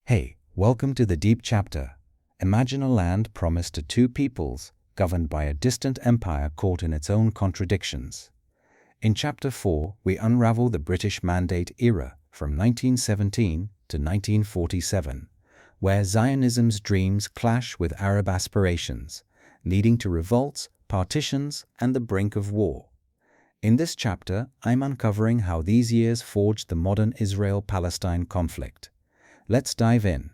Hey, welcome to the Deep Chapter. Imagine a land promised to two peoples, governed by a distant empire caught in its own contradictions. In Chapter 4, we unravel the British Mandate era from 1917 to 1947, where Zionism's dreams clash with Arab aspirations, leading to revolts, partitions, and the brink of war. In this chapter, I'm uncovering how these years forged the modern Israel-Palestine conflict. Let's dive in.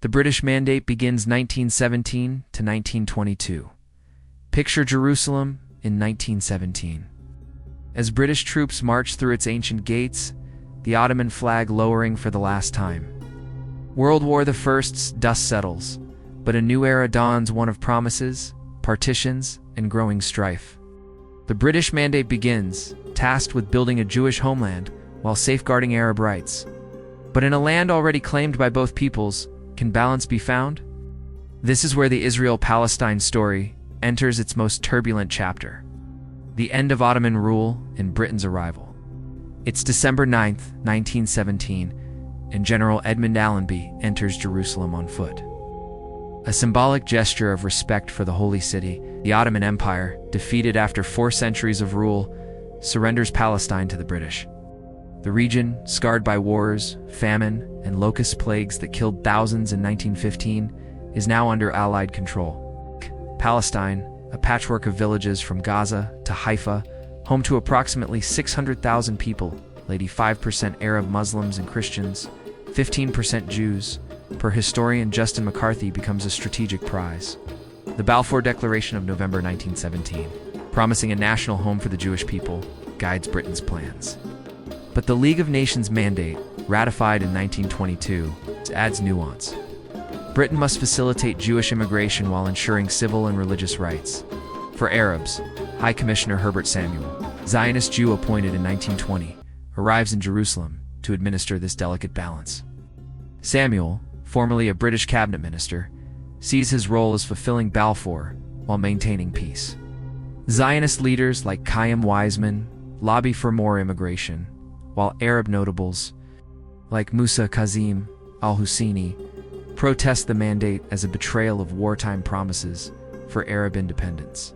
The British Mandate begins 1917 to 1922. Picture Jerusalem in 1917. As British troops march through its ancient gates, the Ottoman flag lowering for the last time. World War I's dust settles, but a new era dawns, one of promises, partitions, and growing strife. The British Mandate begins, tasked with building a Jewish homeland while safeguarding Arab rights. But in a land already claimed by both peoples, can balance be found? This is where the Israel-Palestine story enters its most turbulent chapter. The end of Ottoman rule and Britain's arrival. It's December 9th, 1917, and General Edmund Allenby enters Jerusalem on foot. A symbolic gesture of respect for the Holy City, the Ottoman Empire, defeated after 4 centuries of rule, surrenders Palestine to the British. The region, scarred by wars, famine, and locust plagues that killed thousands in 1915, is now under Allied control. Palestine, a patchwork of villages from Gaza to Haifa, home to approximately 600,000 people, 85% Arab Muslims and Christians, 15% Jews, per historian Justin McCarthy, becomes a strategic prize. The Balfour Declaration of November 1917, promising a national home for the Jewish people, guides Britain's plans. But the League of Nations Mandate, ratified in 1922, adds nuance. Britain must facilitate Jewish immigration while ensuring civil and religious rights. For Arabs, High Commissioner Herbert Samuel, Zionist Jew appointed in 1920, arrives in Jerusalem to administer this delicate balance. Samuel, formerly a British cabinet minister, sees his role as fulfilling Balfour while maintaining peace. Zionist leaders like Chaim Weizmann lobby for more immigration, while Arab notables, like Musa Kazim al-Husseini, protest the mandate as a betrayal of wartime promises for Arab independence.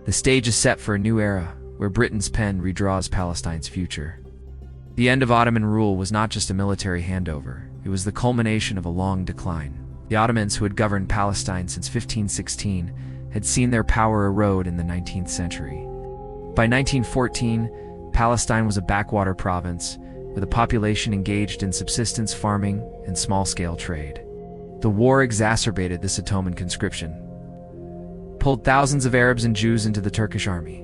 The stage is set for a new era, where Britain's pen redraws Palestine's future. The end of Ottoman rule was not just a military handover, it was the culmination of a long decline. The Ottomans, who had governed Palestine since 1516, had seen their power erode in the 19th century. By 1914, Palestine was a backwater province, with a population engaged in subsistence farming and small-scale trade. The war exacerbated this Ottoman conscription, pulled thousands of Arabs and Jews into the Turkish army.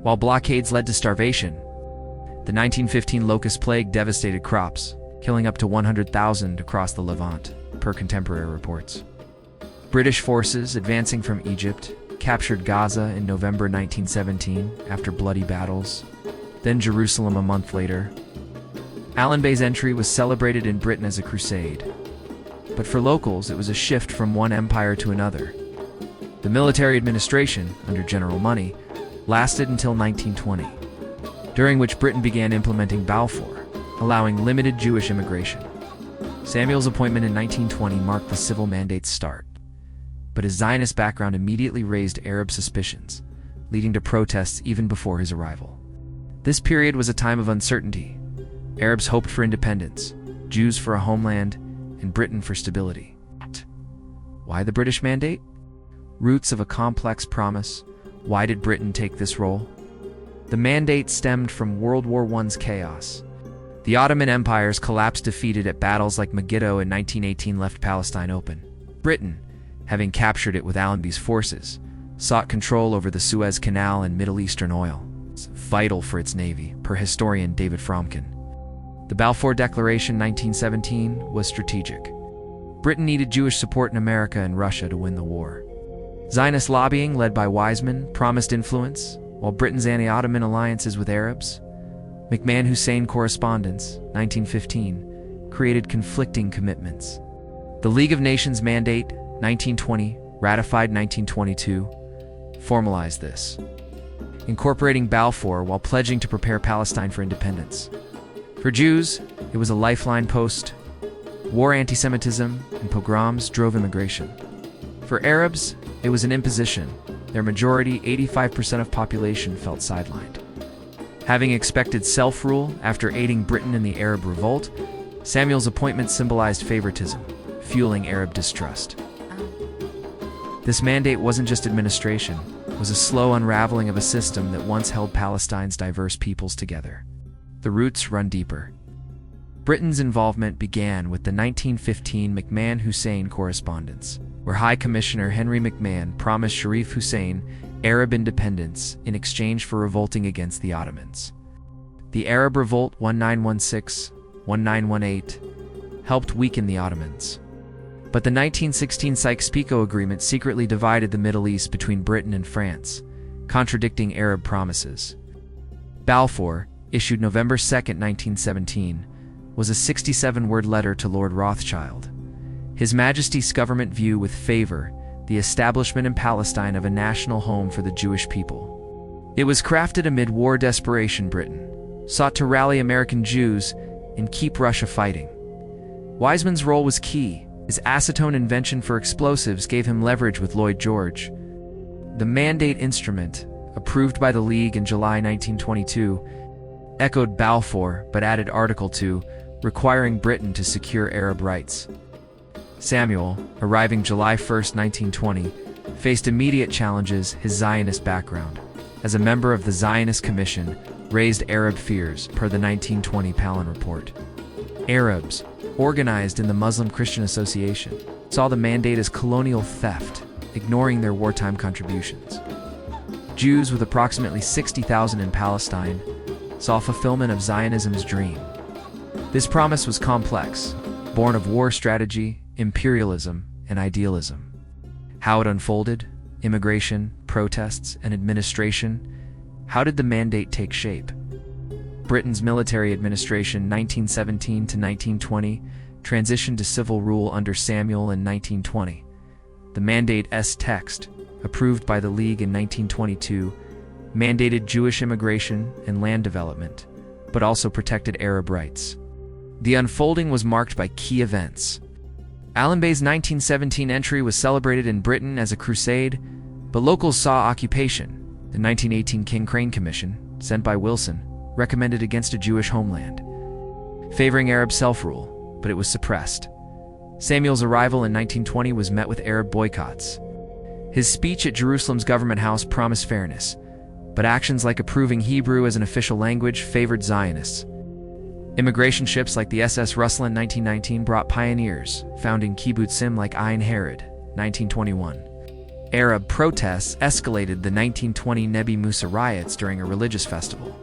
While blockades led to starvation, the 1915 locust plague devastated crops, killing up to 100,000 across the Levant, per contemporary reports. British forces, advancing from Egypt, captured Gaza in November 1917 after bloody battles, then Jerusalem a month later. Allenby's entry was celebrated in Britain as a crusade. But for locals, it was a shift from one empire to another. The military administration, under General Money, lasted until 1920, during which Britain began implementing Balfour, allowing limited Jewish immigration. Samuel's appointment in 1920 marked the civil mandate's start, but his Zionist background immediately raised Arab suspicions, leading to protests even before his arrival. This period was a time of uncertainty. Arabs hoped for independence, Jews for a homeland, and Britain for stability. Why the British Mandate? Roots of a complex promise. Why did Britain take this role? The Mandate stemmed from World War I's chaos. The Ottoman Empire's collapse, defeated at battles like Megiddo in 1918, left Palestine open. Britain, having captured it with Allenby's forces, sought control over the Suez Canal and Middle Eastern oil, vital for its navy, per historian David Fromkin. The Balfour Declaration 1917 was strategic. Britain needed Jewish support in America and Russia to win the war. Zionist lobbying, led by Weizmann, promised influence, while Britain's anti-Ottoman alliances with Arabs, McMahon-Hussein correspondence, 1915, created conflicting commitments. The League of Nations Mandate, 1920, ratified 1922, formalized this, incorporating Balfour while pledging to prepare Palestine for independence. For Jews, it was a lifeline post. War, anti-Semitism, and pogroms drove immigration. For Arabs, it was an imposition. Their majority, 85% of population, felt sidelined. Having expected self-rule after aiding Britain in the Arab Revolt, Samuel's appointment symbolized favoritism, fueling Arab distrust. This mandate wasn't just administration, it was a slow unraveling of a system that once held Palestine's diverse peoples together. The roots run deeper. Britain's involvement began with the 1915 McMahon-Hussein Correspondence, where High Commissioner Henry McMahon promised Sharif Hussein Arab independence in exchange for revolting against the Ottomans. The Arab Revolt 1916-1918 helped weaken the Ottomans. But the 1916 Sykes-Picot Agreement secretly divided the Middle East between Britain and France, contradicting Arab promises. Balfour, issued November 2, 1917, was a 67-word letter to Lord Rothschild. His Majesty's government view with favor the establishment in Palestine of a national home for the Jewish people. It was crafted amid war desperation. Britain sought to rally American Jews and keep Russia fighting. Weizmann's role was key. His acetone invention for explosives gave him leverage with Lloyd George. The Mandate instrument, approved by the League in July 1922, echoed Balfour but added Article 2, requiring Britain to secure Arab rights. Samuel, arriving July 1, 1920, faced immediate challenges. His Zionist background, as a member of the Zionist Commission, raised Arab fears, per the 1920 Palin Report. Arabs, organized in the Muslim Christian Association, saw the mandate as colonial theft, ignoring their wartime contributions. Jews, with approximately 60,000 in Palestine, saw fulfillment of Zionism's dream. This promise was complex, born of war strategy, imperialism, and idealism. How it unfolded, immigration, protests, and administration. How did the mandate take shape? Britain's military administration 1917 to 1920 transitioned to civil rule under Samuel in 1920. The Mandate's text, approved by the League in 1922, mandated Jewish immigration and land development, but also protected Arab rights. The unfolding was marked by key events. Allenby's 1917 entry was celebrated in Britain as a crusade, but locals saw occupation. The 1918 King Crane Commission, sent by Wilson, recommended against a Jewish homeland, favoring Arab self-rule, but it was suppressed. Samuel's arrival in 1920 was met with Arab boycotts. His speech at Jerusalem's government house promised fairness, but actions like approving Hebrew as an official language favored Zionists. Immigration ships like the SS Russell in 1919 brought pioneers, founding kibbutzim like Ein Herod, 1921. Arab protests escalated the 1920 Nebi Musa riots during a religious festival.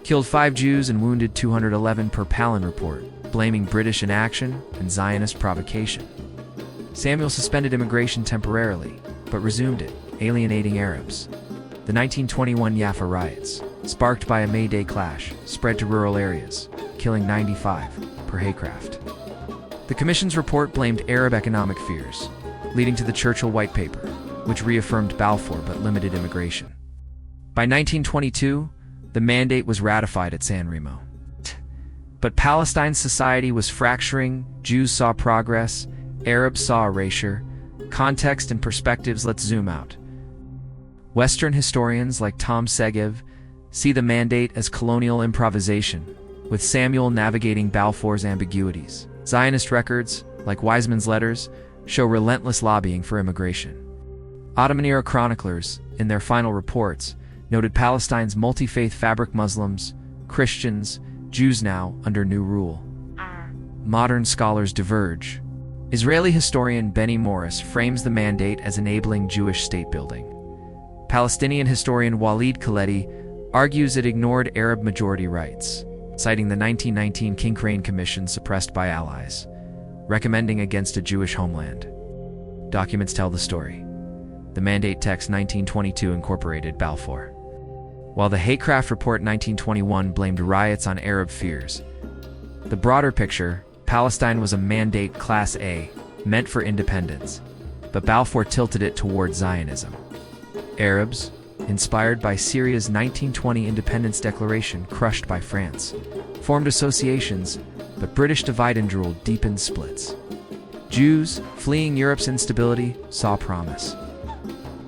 Killed 5 Jews and wounded 211 per Palin Report, blaming British inaction and Zionist provocation. Samuel suspended immigration temporarily, but resumed it, alienating Arabs. The 1921 Jaffa riots, sparked by a May Day clash, spread to rural areas, killing 95 per Haycraft. The Commission's report blamed Arab economic fears, leading to the Churchill White Paper, which reaffirmed Balfour but limited immigration. By 1922, the mandate was ratified at San Remo. But Palestine's society was fracturing. Jews saw progress, Arabs saw erasure. Context and perspectives. Let's zoom out. Western historians like Tom Segev see the mandate as colonial improvisation, with Samuel navigating Balfour's ambiguities. Zionist records, like Weizmann's letters, show relentless lobbying for immigration. Ottoman-era chroniclers, in their final reports, noted Palestine's multi-faith fabric: Muslims, Christians, Jews now under new rule. Modern scholars diverge. Israeli historian Benny Morris frames the mandate as enabling Jewish state-building. Palestinian historian Walid Khaledi argues it ignored Arab majority rights, citing the 1919 King Crane Commission suppressed by allies, recommending against a Jewish homeland. Documents tell the story. The Mandate text 1922 incorporated Balfour, while the Haycraft Report 1921 blamed riots on Arab fears. The broader picture: Palestine was a mandate Class A, meant for independence, but Balfour tilted it toward Zionism. Arabs, inspired by Syria's 1920 independence declaration crushed by France, formed associations, but British divide and rule deepened splits. Jews, fleeing Europe's instability, saw promise.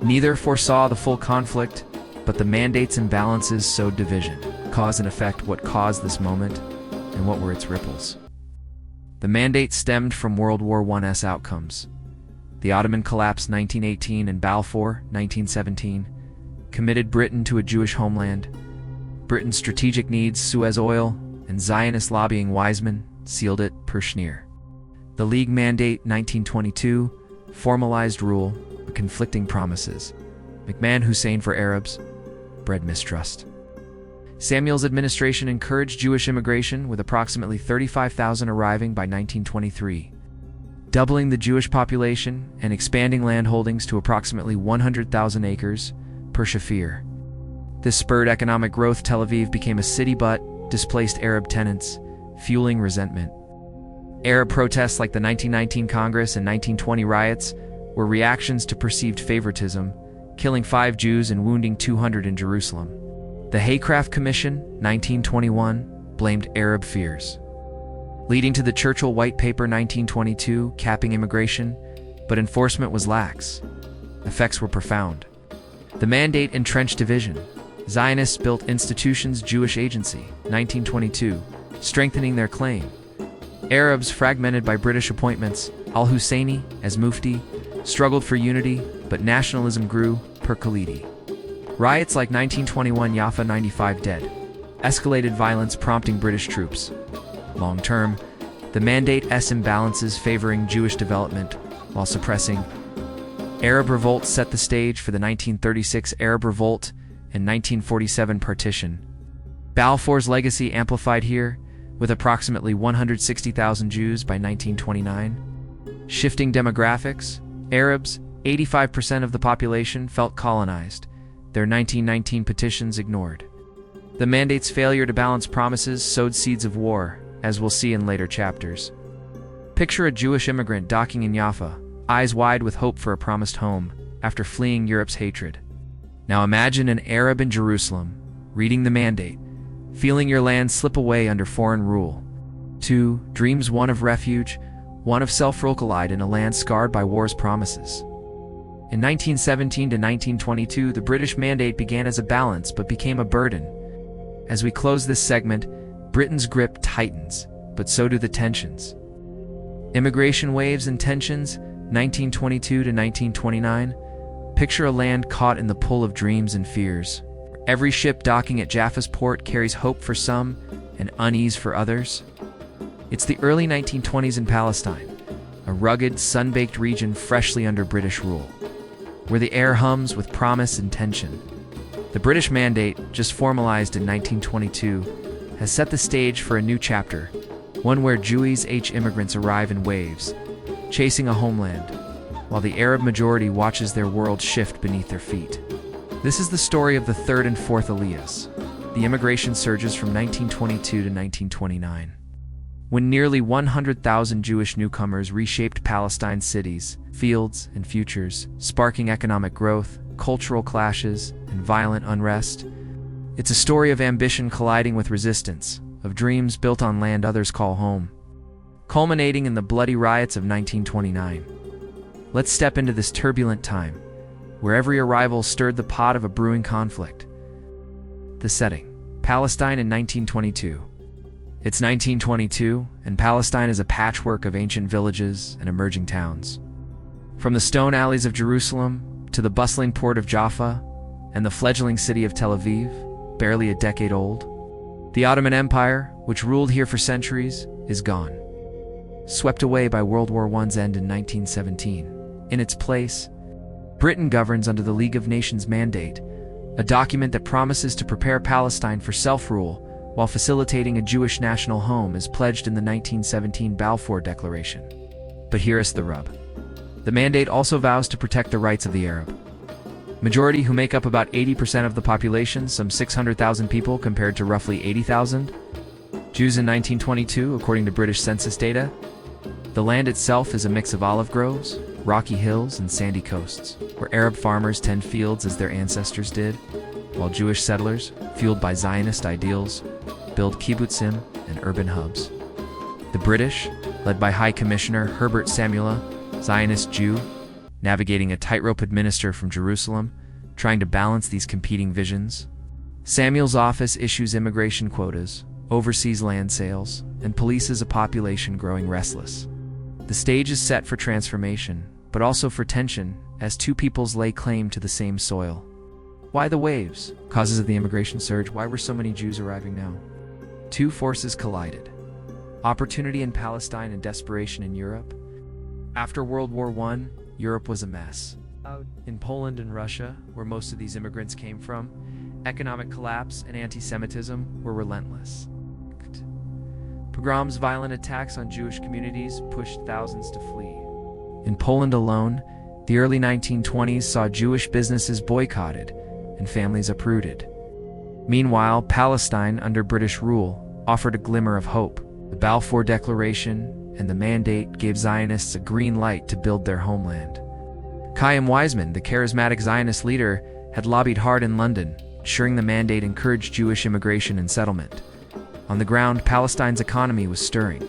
Neither foresaw the full conflict, but the mandate's imbalances sowed division. Cause and effect: what caused this moment, and what were its ripples? The mandate stemmed from World War I's outcomes. The Ottoman collapse 1918 and Balfour 1917 committed Britain to a Jewish homeland. Britain's strategic needs, Suez oil, and Zionist lobbying Weizmann sealed it per Schneer. The League Mandate 1922 formalized rule, but conflicting promises. McMahon Hussein for Arabs bred mistrust. Samuel's administration encouraged Jewish immigration, with approximately 35,000 arriving by 1923, doubling the Jewish population and expanding land holdings to approximately 100,000 acres per Shafir. This spurred economic growth. Tel Aviv became a city but displaced Arab tenants, fueling resentment. Arab protests like the 1919 Congress and 1920 riots were reactions to perceived favoritism, killing 5 Jews and wounding 200 in Jerusalem. The Haycraft Commission, 1921, blamed Arab fears, leading to the Churchill White Paper 1922 capping immigration, but enforcement was lax. Effects were profound. The mandate entrenched division. Zionists built institutions, Jewish Agency, 1922, strengthening their claim. Arabs, fragmented by British appointments, al-Husseini as Mufti, struggled for unity, but nationalism grew, per Khalidi. Riots like 1921 Jaffa 95 dead, escalated violence prompting British troops. Long term, the mandate's imbalances favoring Jewish development while suppressing Arab revolt set the stage for the 1936 Arab Revolt and 1947 Partition. Balfour's legacy amplified here, with approximately 160,000 Jews by 1929. Shifting demographics: Arabs, 85% of the population, felt colonized, their 1919 petitions ignored. The mandate's failure to balance promises sowed seeds of war, as we'll see in later chapters. Picture a Jewish immigrant docking in Jaffa, eyes wide with hope for a promised home, after fleeing Europe's hatred. Now imagine an Arab in Jerusalem, reading the mandate, feeling your land slip away under foreign rule. 2 dreams: one of refuge, one of self-rule in a land scarred by war's promises. In 1917 to 1922, the British mandate began as a balance but became a burden. As we close this segment, Britain's grip tightens, but so do the tensions. Immigration waves and tensions, 1922 to 1929. Picture a land caught in the pull of dreams and fears. Every ship docking at Jaffa's port carries hope for some and unease for others. It's the early 1920s in Palestine, a rugged, sun-baked region freshly under British rule, where the air hums with promise and tension. The British Mandate, just formalized in 1922, has set the stage for a new chapter, one where Jewish immigrants arrive in waves, chasing a homeland, while the Arab majority watches their world shift beneath their feet. This is the story of the third and fourth Aliyahs, the immigration surges from 1922 to 1929. When nearly 100,000 Jewish newcomers reshaped Palestine's cities, fields, and futures, sparking economic growth, cultural clashes, and violent unrest. It's a story of ambition colliding with resistance, of dreams built on land others call home, culminating in the bloody riots of 1929. Let's step into this turbulent time, where every arrival stirred the pot of a brewing conflict. The setting: Palestine in 1922. It's 1922, and Palestine is a patchwork of ancient villages and emerging towns. From the stone alleys of Jerusalem to the bustling port of Jaffa and the fledgling city of Tel Aviv, barely a decade old, the Ottoman Empire, which ruled here for centuries, is gone, swept away by World War I's end in 1917. In its place, Britain governs under the League of Nations Mandate, a document that promises to prepare Palestine for self-rule while facilitating a Jewish national home as pledged in the 1917 Balfour Declaration. But here's the rub. The mandate also vows to protect the rights of the Arab majority, who make up about 80% of the population, some 600,000 people compared to roughly 80,000 Jews in 1922, according to British census data. The land itself is a mix of olive groves, rocky hills and sandy coasts, where Arab farmers tend fields as their ancestors did, while Jewish settlers, fueled by Zionist ideals, build kibbutzim and urban hubs. The British, led by High Commissioner Herbert Samuel, Zionist Jew, navigating a tightrope administrator from Jerusalem, trying to balance these competing visions. Samuel's office issues immigration quotas, oversees land sales, and polices a population growing restless. The stage is set for transformation, but also for tension, as two peoples lay claim to the same soil. Why the waves? Causes of the immigration surge. Why were so many Jews arriving now? Two forces collided. Opportunity in Palestine and desperation in Europe. After World War I, Europe was a mess. In Poland and Russia, where most of these immigrants came from, economic collapse and anti-Semitism were relentless. Pogroms, violent attacks on Jewish communities pushed thousands to flee. In Poland alone, the early 1920s saw Jewish businesses boycotted and families uprooted. Meanwhile, Palestine, under British rule, offered a glimmer of hope. The Balfour Declaration and the Mandate gave Zionists a green light to build their homeland. Chaim Weizmann, the charismatic Zionist leader, had lobbied hard in London, ensuring the Mandate encouraged Jewish immigration and settlement. On the ground, Palestine's economy was stirring.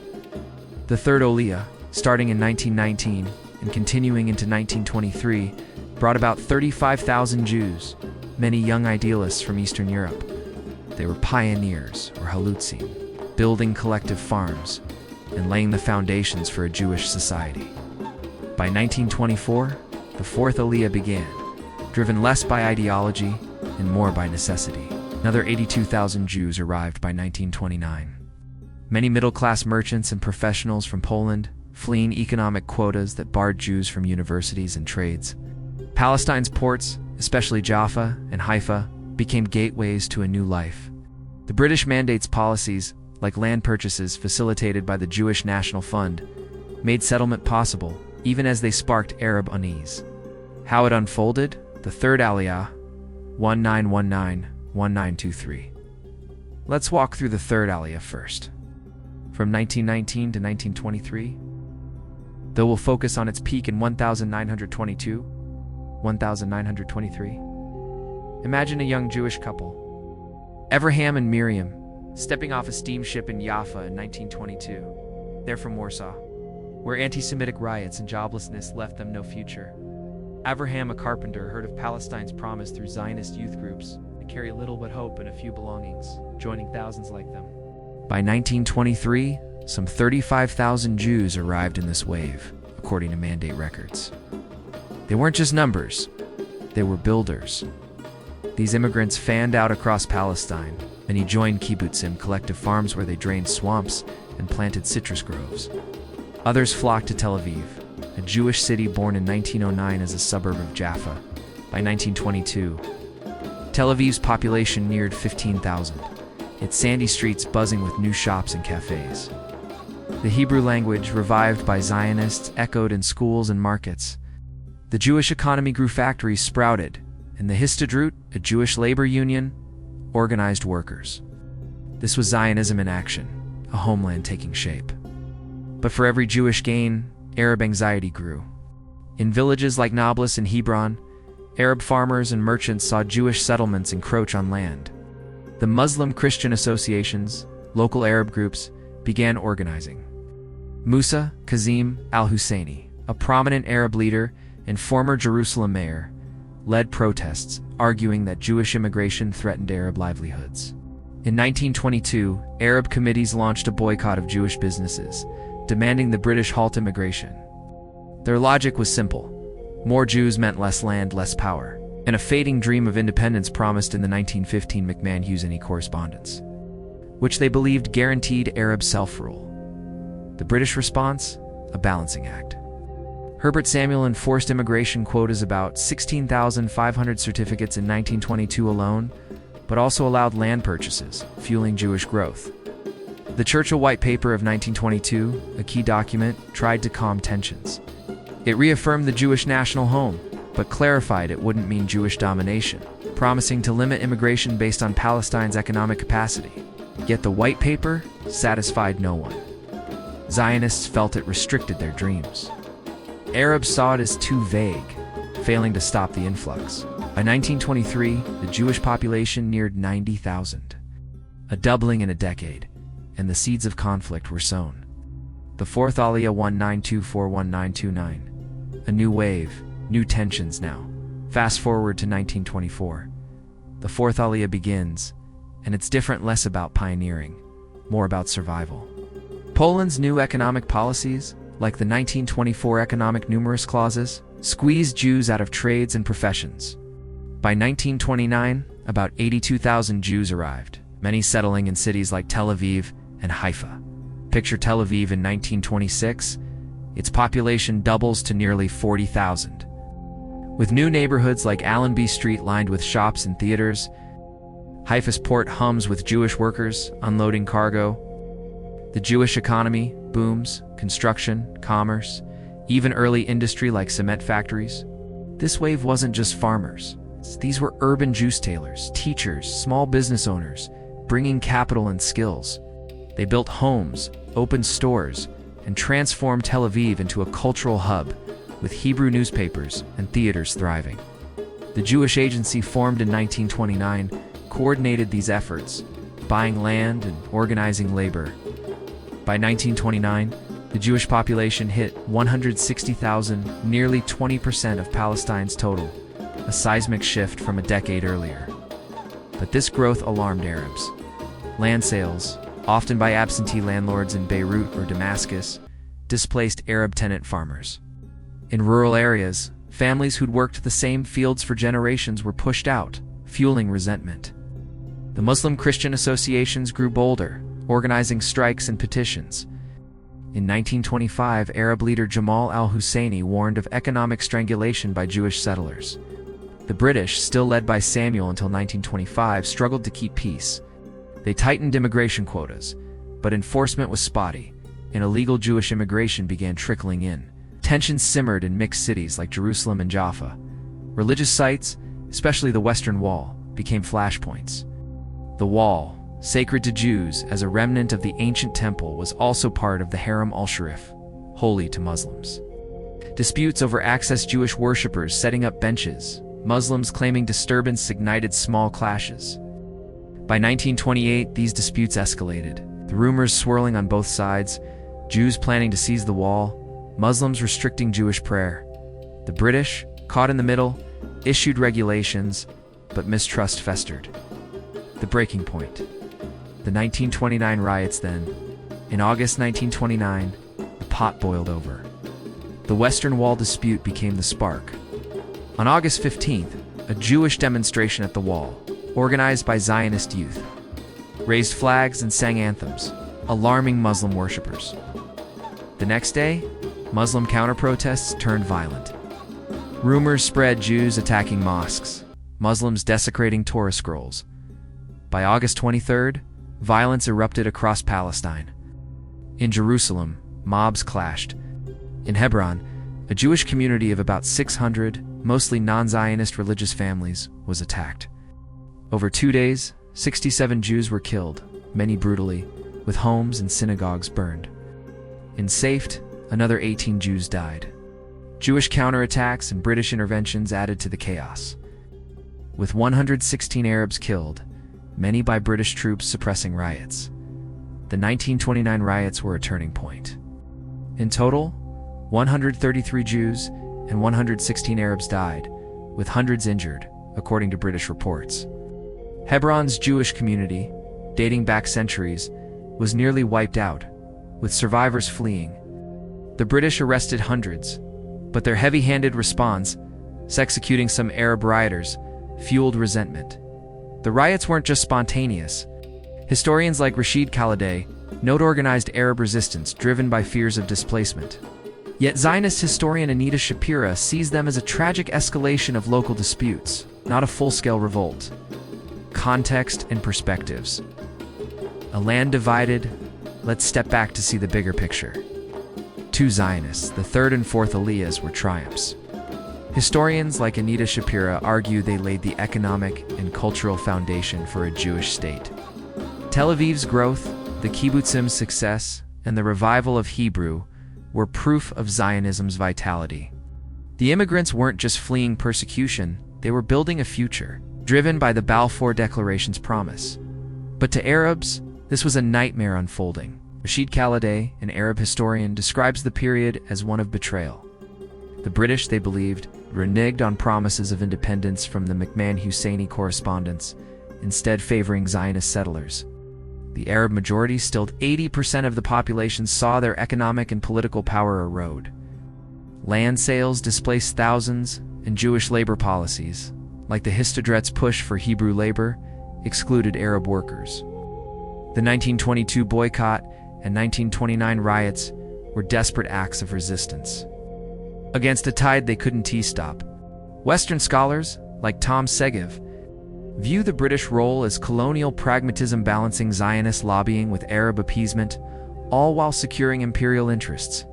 The Third Aliyah, starting in 1919 and continuing into 1923, brought about 35,000 Jews, many young idealists from Eastern Europe. They were pioneers, or halutzim, building collective farms and laying the foundations for a Jewish society. By 1924, the Fourth Aliyah began, driven less by ideology and more by necessity. Another 82,000 Jews arrived by 1929. Many middle-class merchants and professionals from Poland, fleeing economic quotas that barred Jews from universities and trades. Palestine's ports, especially Jaffa and Haifa, became gateways to a new life. The British Mandate's policies, like land purchases facilitated by the Jewish National Fund, made settlement possible, even as they sparked Arab unease. How it unfolded? The Third Aliyah, 1919-1923. Let's walk through the Third Aliyah first. From 1919 to 1923, though we'll focus on its peak in 1922, 1923. Imagine a young Jewish couple, Avraham and Miriam, stepping off a steamship in Jaffa in 1922. They're from Warsaw, where anti-Semitic riots and joblessness left them no future. Avraham, a carpenter, heard of Palestine's promise through Zionist youth groups that carry little but hope and a few belongings, joining thousands like them. By 1923, some 35,000 Jews arrived in this wave, according to Mandate records. They weren't just numbers, they were builders. These immigrants fanned out across Palestine. Many joined kibbutzim, collective farms where they drained swamps and planted citrus groves. Others flocked to Tel Aviv, a Jewish city born in 1909 as a suburb of Jaffa. By 1922, Tel Aviv's population neared 15,000, its sandy streets buzzing with new shops and cafes. The Hebrew language, revived by Zionists, echoed in schools and markets. The Jewish economy grew, factories sprouted, and the Histadrut, a Jewish labor union, organized workers. This was Zionism in action, a homeland taking shape. But for every Jewish gain, Arab anxiety grew. In villages like Nablus and Hebron, Arab farmers and merchants saw Jewish settlements encroach on land. The Muslim-Christian associations, local Arab groups, began organizing. Musa Kazim al-Husseini, a prominent Arab leader and former Jerusalem mayor, led protests, arguing that Jewish immigration threatened Arab livelihoods. In 1922, Arab committees launched a boycott of Jewish businesses, demanding the British halt immigration. Their logic was simple. More Jews meant less land, less power, and a fading dream of independence promised in the 1915 McMahon-Husseini Correspondence, which they believed guaranteed Arab self-rule. The British response? A balancing act. Herbert Samuel enforced immigration quotas, about 16,500 certificates in 1922 alone, but also allowed land purchases, fueling Jewish growth. The Churchill White Paper of 1922, a key document, tried to calm tensions. It reaffirmed the Jewish national home, but clarified it wouldn't mean Jewish domination, promising to limit immigration based on Palestine's economic capacity. Yet the White Paper satisfied no one. Zionists felt it restricted their dreams. Arabs saw it as too vague, failing to stop the influx. By 1923, the Jewish population neared 90,000, a doubling in a decade, and the seeds of conflict were sown. The Fourth Aliyah 1924-1929. A new wave, new tensions now. Fast forward to 1924. The Fourth Aliyah begins, and it's different, less about pioneering, more about survival. Poland's new economic policies, like the 1924 economic numerous clauses, squeezed Jews out of trades and professions. By 1929, about 82,000 Jews arrived, many settling in cities like Tel Aviv and Haifa. Picture Tel Aviv in 1926, its population doubles to nearly 40,000. With new neighborhoods like Allenby Street lined with shops and theaters, Haifa's port hums with Jewish workers unloading cargo. The Jewish economy booms, construction, commerce, even early industry like cement factories. This wave wasn't just farmers. These were urban juice tailors, teachers, small business owners, bringing capital and skills. They built homes, opened stores, and transformed Tel Aviv into a cultural hub, with Hebrew newspapers and theaters thriving. The Jewish Agency, formed in 1929, coordinated these efforts, buying land and organizing labor. By 1929, the Jewish population hit 160,000, nearly 20% of Palestine's total, a seismic shift from a decade earlier. But this growth alarmed Arabs. Land sales, often by absentee landlords in Beirut or Damascus, displaced Arab tenant farmers. In rural areas, families who'd worked the same fields for generations were pushed out, fueling resentment. The Muslim-Christian associations grew bolder, organizing strikes and petitions. In 1925, Arab leader Jamal al-Husseini warned of economic strangulation by Jewish settlers. The British, still led by Samuel until 1925, struggled to keep peace. They tightened immigration quotas, but enforcement was spotty, and illegal Jewish immigration began trickling in. Tensions simmered in mixed cities like Jerusalem and Jaffa. Religious sites, especially the Western Wall, became flashpoints. The Wall, sacred to Jews as a remnant of the ancient temple, was also part of the Haram al-Sharif, holy to Muslims. Disputes over access, Jewish worshippers setting up benches, Muslims claiming disturbance ignited small clashes. By 1928, these disputes escalated, the rumors swirling on both sides, Jews planning to seize the Wall, Muslims restricting Jewish prayer. The British, caught in the middle, issued regulations, but mistrust festered. The breaking point. The 1929 riots then. In August 1929, the pot boiled over. The Western Wall dispute became the spark. On August 15th, a Jewish demonstration at the Wall, organized by Zionist youth, raised flags and sang anthems, alarming Muslim worshippers. The next day, Muslim counter-protests turned violent. Rumors spread, Jews attacking mosques, Muslims desecrating Torah scrolls. By August 23rd, violence erupted across Palestine. In Jerusalem, mobs clashed. In Hebron, a Jewish community of about 600, mostly non-Zionist religious families, was attacked. Over 2 days, 67 Jews were killed, many brutally, with homes and synagogues burned. In Safed, another 18 Jews died. Jewish counterattacks and British interventions added to the chaos. With 116 Arabs killed, many by British troops suppressing riots. The 1929 riots were a turning point. In total, 133 Jews and 116 Arabs died, with hundreds injured, according to British reports. Hebron's Jewish community, dating back centuries, was nearly wiped out, with survivors fleeing. The British arrested hundreds, but their heavy-handed response, executing some Arab rioters, fueled resentment. The riots weren't just spontaneous. Historians like Rashid Khalidi note organized Arab resistance driven by fears of displacement. Yet Zionist historian Anita Shapira sees them as a tragic escalation of local disputes, not a full-scale revolt. Context and perspectives. A land divided, let's step back to see the bigger picture. Two Zionists, the third and fourth Aliyahs, were triumphs. Historians like Anita Shapira argue they laid the economic and cultural foundation for a Jewish state. Tel Aviv's growth, the kibbutzim's success, and the revival of Hebrew were proof of Zionism's vitality. The immigrants weren't just fleeing persecution, they were building a future, driven by the Balfour Declaration's promise. But to Arabs, this was a nightmare unfolding. Rashid Khalidi, an Arab historian, describes the period as one of betrayal. The British, they believed, reneged on promises of independence from the McMahon-Husseini correspondence, instead favoring Zionist settlers. The Arab majority, still 80% of the population, saw their economic and political power erode. Land sales displaced thousands, and Jewish labor policies, like the Histadrut's push for Hebrew labor, excluded Arab workers. The 1922 boycott and 1929 riots were desperate acts of resistance. Against a tide they couldn't stop. Western scholars, like Tom Segev, view the British role as colonial pragmatism balancing Zionist lobbying with Arab appeasement, all while securing imperial interests.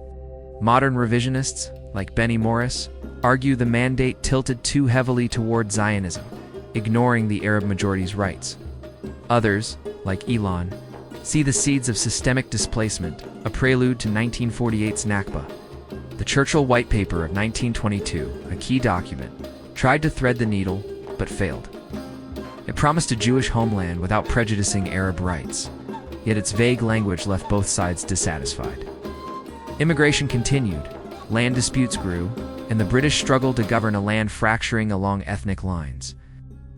Modern revisionists, like Benny Morris, argue the mandate tilted too heavily toward Zionism, ignoring the Arab majority's rights. Others, like Elon, see the seeds of systemic displacement, a prelude to 1948's Nakba. The Churchill White Paper of 1922, a key document, tried to thread the needle, but failed. It promised a Jewish homeland without prejudicing Arab rights, yet its vague language left both sides dissatisfied. Immigration continued, land disputes grew, and the British struggled to govern a land fracturing along ethnic lines.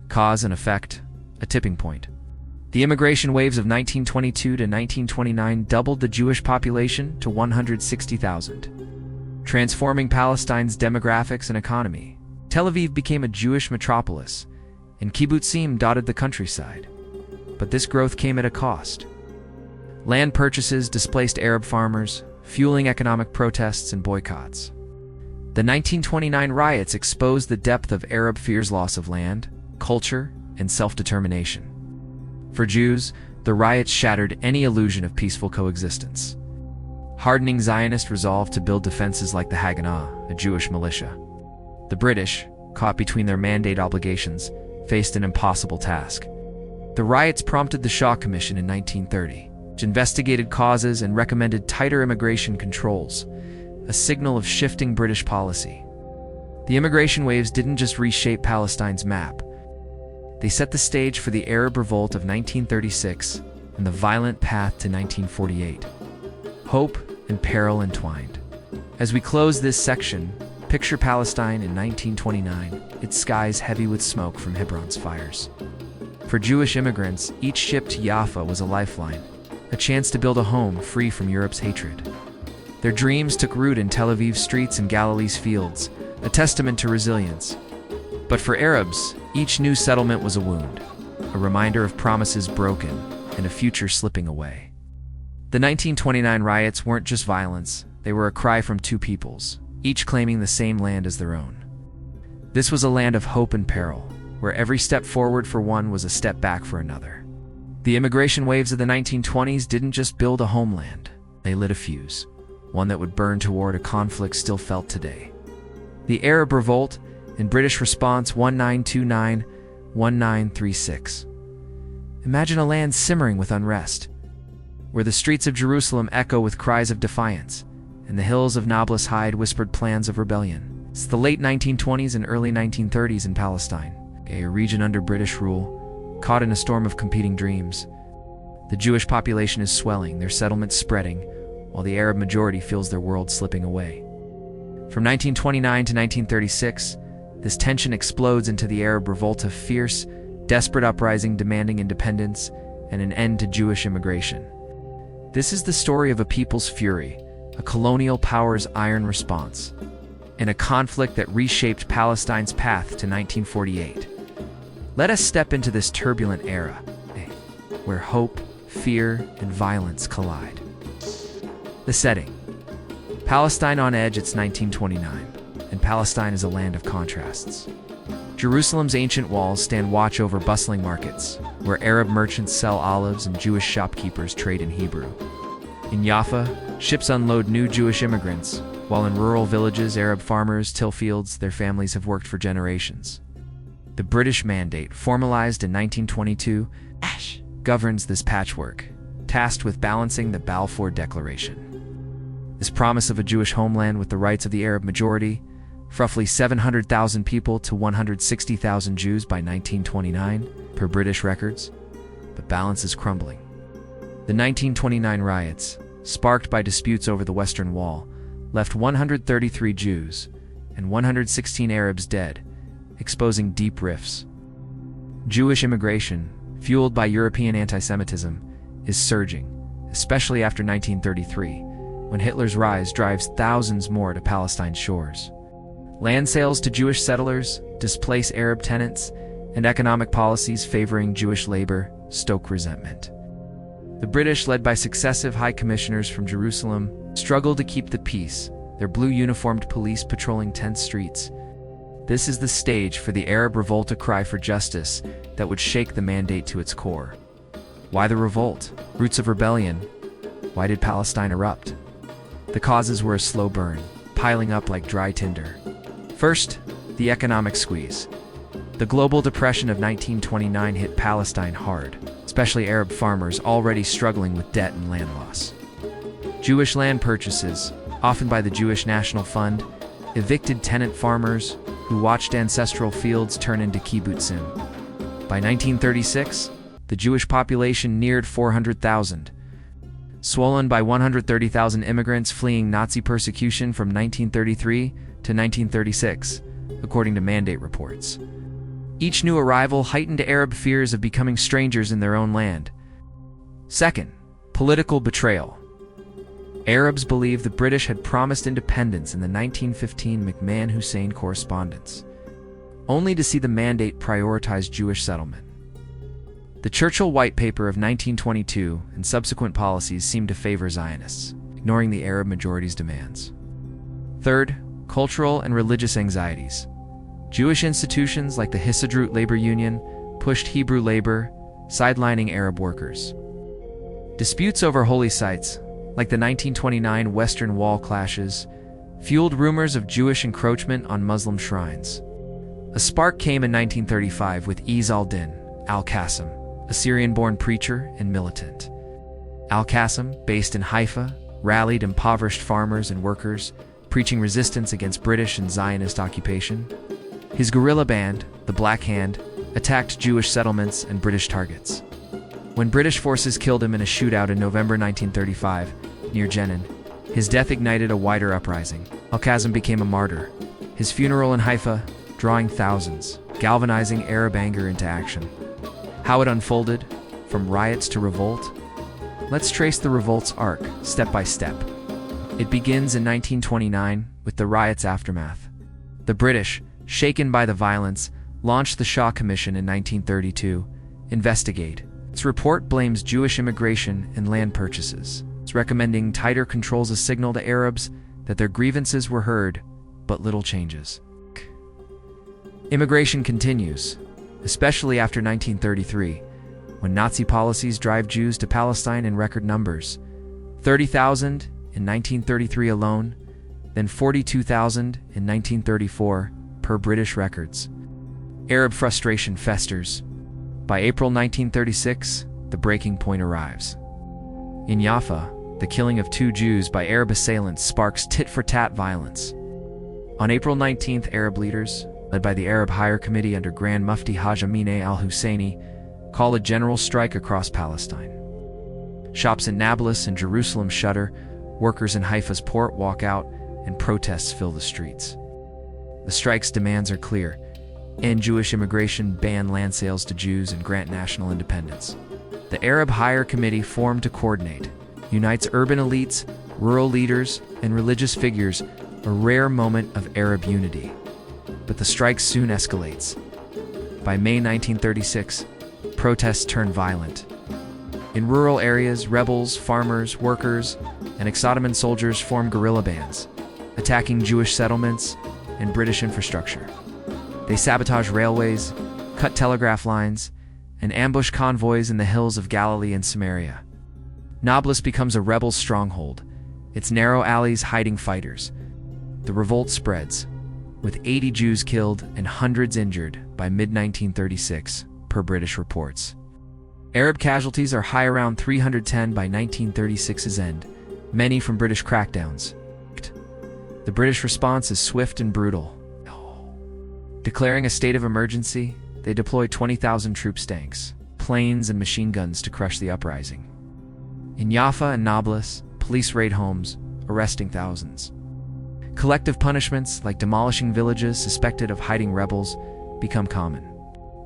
Cause and effect, a tipping point. The immigration waves of 1922 to 1929 doubled the Jewish population to 160,000, transforming Palestine's demographics and economy. Tel Aviv became a Jewish metropolis, and kibbutzim dotted the countryside. But this growth came at a cost. Land purchases displaced Arab farmers, fueling economic protests and boycotts. The 1929 riots exposed the depth of Arab fear's loss of land, culture, and self-determination. For Jews, the riots shattered any illusion of peaceful coexistence. Hardening Zionists resolved to build defenses like the Haganah, a Jewish militia. The British, caught between their mandate obligations, faced an impossible task. The riots prompted the Shaw Commission in 1930, which investigated causes and recommended tighter immigration controls, a signal of shifting British policy. The immigration waves didn't just reshape Palestine's map. They set the stage for the Arab Revolt of 1936 and the violent path to 1948. Hope and peril entwined. As we close this section, picture Palestine in 1929, its skies heavy with smoke from Hebron's fires. For Jewish immigrants, each ship to Jaffa was a lifeline, a chance to build a home free from Europe's hatred. Their dreams took root in Tel Aviv's streets and Galilee's fields, a testament to resilience. But for Arabs, each new settlement was a wound, a reminder of promises broken and a future slipping away. The 1929 riots weren't just violence, they were a cry from two peoples, each claiming the same land as their own. This was a land of hope and peril, where every step forward for one was a step back for another. The immigration waves of the 1920s didn't just build a homeland, they lit a fuse, one that would burn toward a conflict still felt today. The Arab Revolt, in British response 1929-1936. Imagine a land simmering with unrest, where the streets of Jerusalem echo with cries of defiance, and the hills of Nablus hide whispered plans of rebellion. It's the late 1920s and early 1930s in Palestine, a region under British rule, caught in a storm of competing dreams. The Jewish population is swelling, their settlements spreading, while the Arab majority feels their world slipping away. From 1929 to 1936, this tension explodes into the Arab Revolt, a fierce, desperate uprising demanding independence and an end to Jewish immigration. This is the story of a people's fury, a colonial power's iron response, and a conflict that reshaped Palestine's path to 1948. Let us step into this turbulent era, where hope, fear, and violence collide. The setting. Palestine on edge, it's 1929, and Palestine is a land of contrasts. Jerusalem's ancient walls stand watch over bustling markets, where Arab merchants sell olives and Jewish shopkeepers trade in Hebrew. In Jaffa, ships unload new Jewish immigrants, while in rural villages, Arab farmers till fields their families have worked for generations. The British Mandate, formalized in 1922, governs this patchwork, tasked with balancing the Balfour Declaration. This promise of a Jewish homeland with the rights of the Arab majority, roughly 700,000 people to 160,000 Jews by 1929, per British records, but balance is crumbling. The 1929 riots, sparked by disputes over the Western Wall, left 133 Jews and 116 Arabs dead, exposing deep rifts. Jewish immigration, fueled by European anti-Semitism, is surging, especially after 1933, when Hitler's rise drives thousands more to Palestine's shores. Land sales to Jewish settlers displace Arab tenants, and economic policies favoring Jewish labor stoke resentment. The British, led by successive high commissioners from Jerusalem, struggled to keep the peace, their blue-uniformed police patrolling tense streets. This is the stage for the Arab revolt, a cry for justice that would shake the mandate to its core. Why the revolt? Roots of rebellion. Why did Palestine erupt? The causes were a slow burn, piling up like dry tinder. First, the economic squeeze. The global depression of 1929 hit Palestine hard, especially Arab farmers already struggling with debt and land loss. Jewish land purchases, often by the Jewish National Fund, evicted tenant farmers who watched ancestral fields turn into kibbutzim. By 1936, the Jewish population neared 400,000, swollen by 130,000 immigrants fleeing Nazi persecution from 1933 to 1936, according to mandate reports. Each new arrival heightened Arab fears of becoming strangers in their own land. Second, political betrayal. Arabs believed the British had promised independence in the 1915 McMahon-Hussein Correspondence, only to see the mandate prioritize Jewish settlement. The Churchill White Paper of 1922 and subsequent policies seemed to favor Zionists, ignoring the Arab majority's demands. Third, cultural and religious anxieties. Jewish institutions like the Histadrut labor union pushed Hebrew labor, sidelining Arab workers. Disputes over holy sites, like the 1929 Western Wall clashes, fueled rumors of Jewish encroachment on Muslim shrines. A spark came in 1935 with Izz al-Din al-Qasim, a Syrian-born preacher and militant. Al-Qasim, based in Haifa, rallied impoverished farmers and workers, preaching resistance against British and Zionist occupation. His guerrilla band, the Black Hand, attacked Jewish settlements and British targets. When British forces killed him in a shootout in November 1935 near Jenin, his death ignited a wider uprising. Al-Qasim became a martyr, his funeral in Haifa drawing thousands, galvanizing Arab anger into action. How it unfolded, from riots to revolt? Let's trace the revolt's arc, step by step. It begins in 1929 with the riot's aftermath. The British, shaken by the violence, launched the Shah Commission in 1932, investigate. Its report blames Jewish immigration and land purchases. It's recommending tighter controls, a signal to Arabs that their grievances were heard, but little changes. Immigration continues, especially after 1933, when Nazi policies drive Jews to Palestine in record numbers. 30,000 in 1933 alone, then 42,000 in 1934, per British records. Arab frustration festers. By April 1936, the breaking point arrives. In Jaffa, the killing of 2 Jews by Arab assailants sparks tit-for-tat violence. On April 19th, Arab leaders, led by the Arab Higher Committee under Grand Mufti Haj Amin al-Husseini, call a general strike across Palestine. Shops in Nablus and Jerusalem shutter, workers in Haifa's port walk out, and protests fill the streets. The strike's demands are clear: end Jewish immigration, ban land sales to Jews, and grant national independence. The Arab Higher Committee, formed to coordinate, unites urban elites, rural leaders, and religious figures, a rare moment of Arab unity. But the strike soon escalates. By May 1936, protests turn violent. In rural areas, rebels, farmers, workers, and ex-Ottoman soldiers form guerrilla bands, attacking Jewish settlements and British infrastructure. They sabotage railways, cut telegraph lines, and ambush convoys in the hills of Galilee and Samaria. Nablus becomes a rebel stronghold, its narrow alleys hiding fighters. The revolt spreads, with 80 Jews killed and hundreds injured by mid-1936, per British reports. Arab casualties are high, around 310 by 1936's end, many from British crackdowns. The British response is swift and brutal. Declaring a state of emergency, they deploy 20,000 troops, tanks, planes, and machine guns to crush the uprising. In Jaffa and Nablus, police raid homes, arresting thousands. Collective punishments, like demolishing villages suspected of hiding rebels, become common.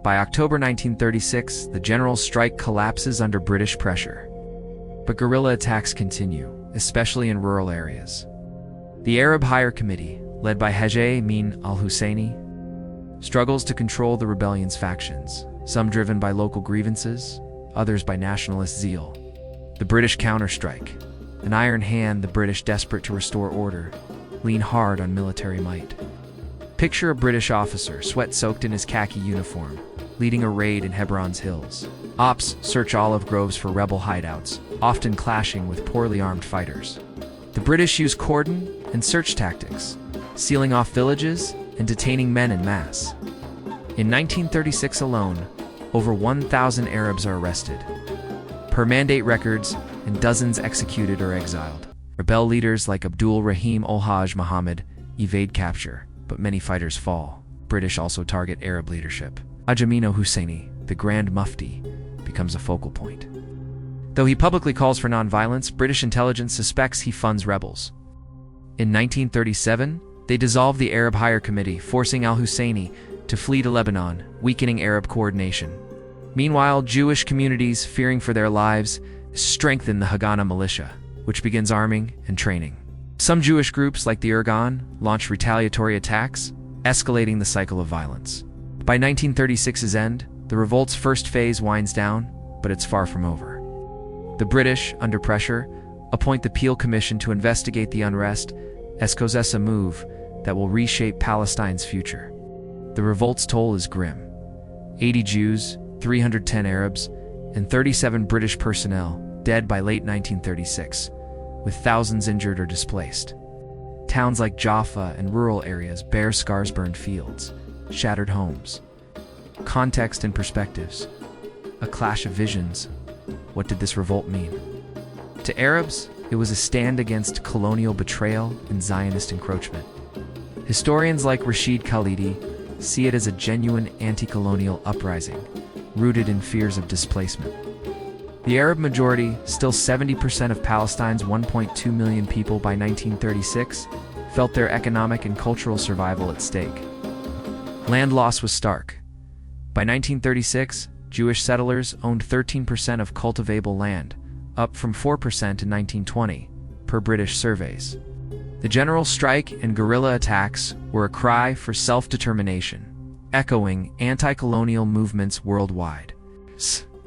By October 1936, the general strike collapses under British pressure. But guerrilla attacks continue, especially in rural areas. The Arab Higher Committee, led by Hajj Amin al-Husseini, struggles to control the rebellion's factions, some driven by local grievances, others by nationalist zeal. The British counterstrike. An iron hand, the British, desperate to restore order, lean hard on military might. Picture a British officer, sweat-soaked in his khaki uniform, leading a raid in Hebron's hills. Ops search olive groves for rebel hideouts, often clashing with poorly armed fighters. The British use cordon and search tactics, sealing off villages and detaining men en masse. In 1936 alone, over 1,000 Arabs are arrested, per mandate records, and dozens executed or exiled. Rebel leaders like Abdul Rahim ul-Hajj Muhammad evade capture, but many fighters fall. British also target Arab leadership. Hajj Amin al-Husseini, the Grand Mufti, becomes a focal point. Though he publicly calls for non-violence, British intelligence suspects he funds rebels. In 1937, they dissolve the Arab Higher Committee, forcing al-Husseini to flee to Lebanon, weakening Arab coordination. Meanwhile, Jewish communities, fearing for their lives, strengthen the Haganah militia, which begins arming and training. Some Jewish groups, like the Irgun, launch retaliatory attacks, escalating the cycle of violence. By 1936's end, the revolt's first phase winds down, but it's far from over. The British, under pressure, appoint the Peel Commission to investigate the unrest, a move that will reshape Palestine's future. The revolt's toll is grim. 80 Jews, 310 Arabs, and 37 British personnel dead by late 1936, with thousands injured or displaced. Towns like Jaffa and rural areas bear scars, burned fields, shattered homes. Context and perspectives. A clash of visions. What did this revolt mean? To Arabs, it was a stand against colonial betrayal and Zionist encroachment. Historians like Rashid Khalidi see it as a genuine anti-colonial uprising, rooted in fears of displacement. The Arab majority, still 70% of Palestine's 1.2 million people by 1936, felt their economic and cultural survival at stake. Land loss was stark. By 1936, Jewish settlers owned 13% of cultivable land, up from 4% in 1920, per British surveys. The general strike and guerrilla attacks were a cry for self-determination, echoing anti-colonial movements worldwide.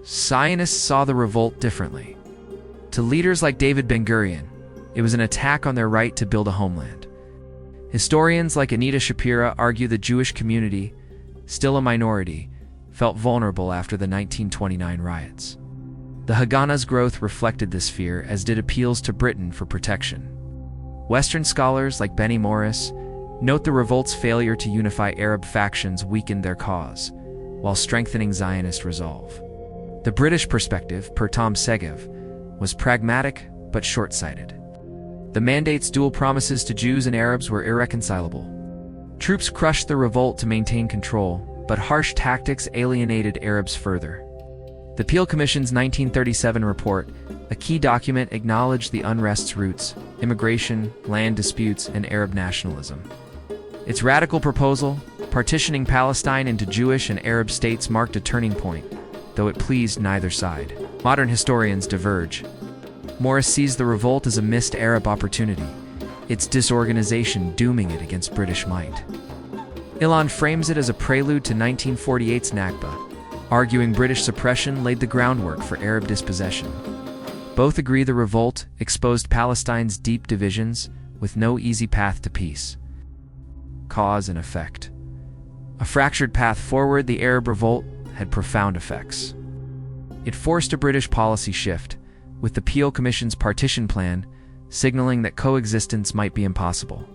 Zionists saw the revolt differently. To leaders like David Ben-Gurion, it was an attack on their right to build a homeland. Historians like Anita Shapira argue the Jewish community, still a minority, felt vulnerable after the 1929 riots. The Haganah's growth reflected this fear, as did appeals to Britain for protection. Western scholars like Benny Morris note the revolt's failure to unify Arab factions weakened their cause, while strengthening Zionist resolve. The British perspective, per Tom Segev, was pragmatic but short-sighted. The mandate's dual promises to Jews and Arabs were irreconcilable. Troops crushed the revolt to maintain control, but harsh tactics alienated Arabs further. The Peel Commission's 1937 report, a key document, acknowledged the unrest's roots: immigration, land disputes, and Arab nationalism. Its radical proposal, partitioning Palestine into Jewish and Arab states, marked a turning point, though it pleased neither side. Modern historians diverge. Morris sees the revolt as a missed Arab opportunity, its disorganization dooming it against British might. Ilan frames it as a prelude to 1948's Nakba, arguing British suppression laid the groundwork for Arab dispossession. Both agree the revolt exposed Palestine's deep divisions, with no easy path to peace. Cause and effect. A fractured path forward, the Arab revolt had profound effects. It forced a British policy shift, with the Peel Commission's Partition plan signaling that coexistence might be impossible.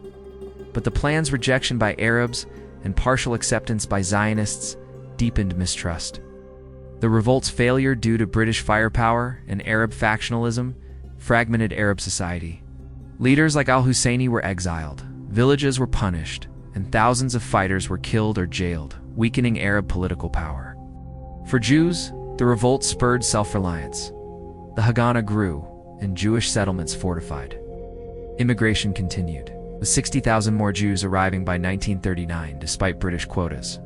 But the plan's rejection by Arabs and partial acceptance by Zionists deepened mistrust. The revolt's failure, due to British firepower and Arab factionalism, fragmented Arab society. Leaders like al-Husseini were exiled, villages were punished, and thousands of fighters were killed or jailed, weakening Arab political power. For Jews, the revolt spurred self-reliance. The Haganah grew, and Jewish settlements fortified. Immigration continued, with 60,000 more Jews arriving by 1939 despite British quotas.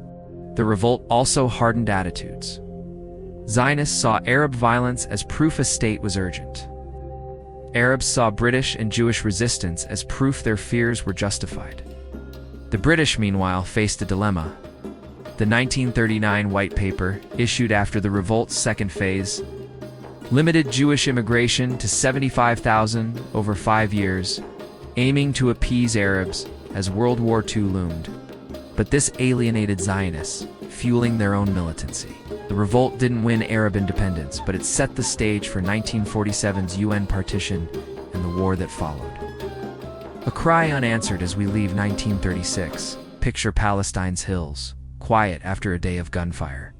The revolt also hardened attitudes. Zionists saw Arab violence as proof a state was urgent. Arabs saw British and Jewish resistance as proof their fears were justified. The British, meanwhile, faced a dilemma. The 1939 White Paper, issued after the revolt's second phase, limited Jewish immigration to 75,000 over 5 years, aiming to appease Arabs as World War II loomed. But this alienated Zionists, fueling their own militancy. The revolt didn't win Arab independence, but it set the stage for 1947's UN partition and the war that followed. A cry unanswered as we leave 1936. Picture Palestine's hills, quiet after a day of gunfire.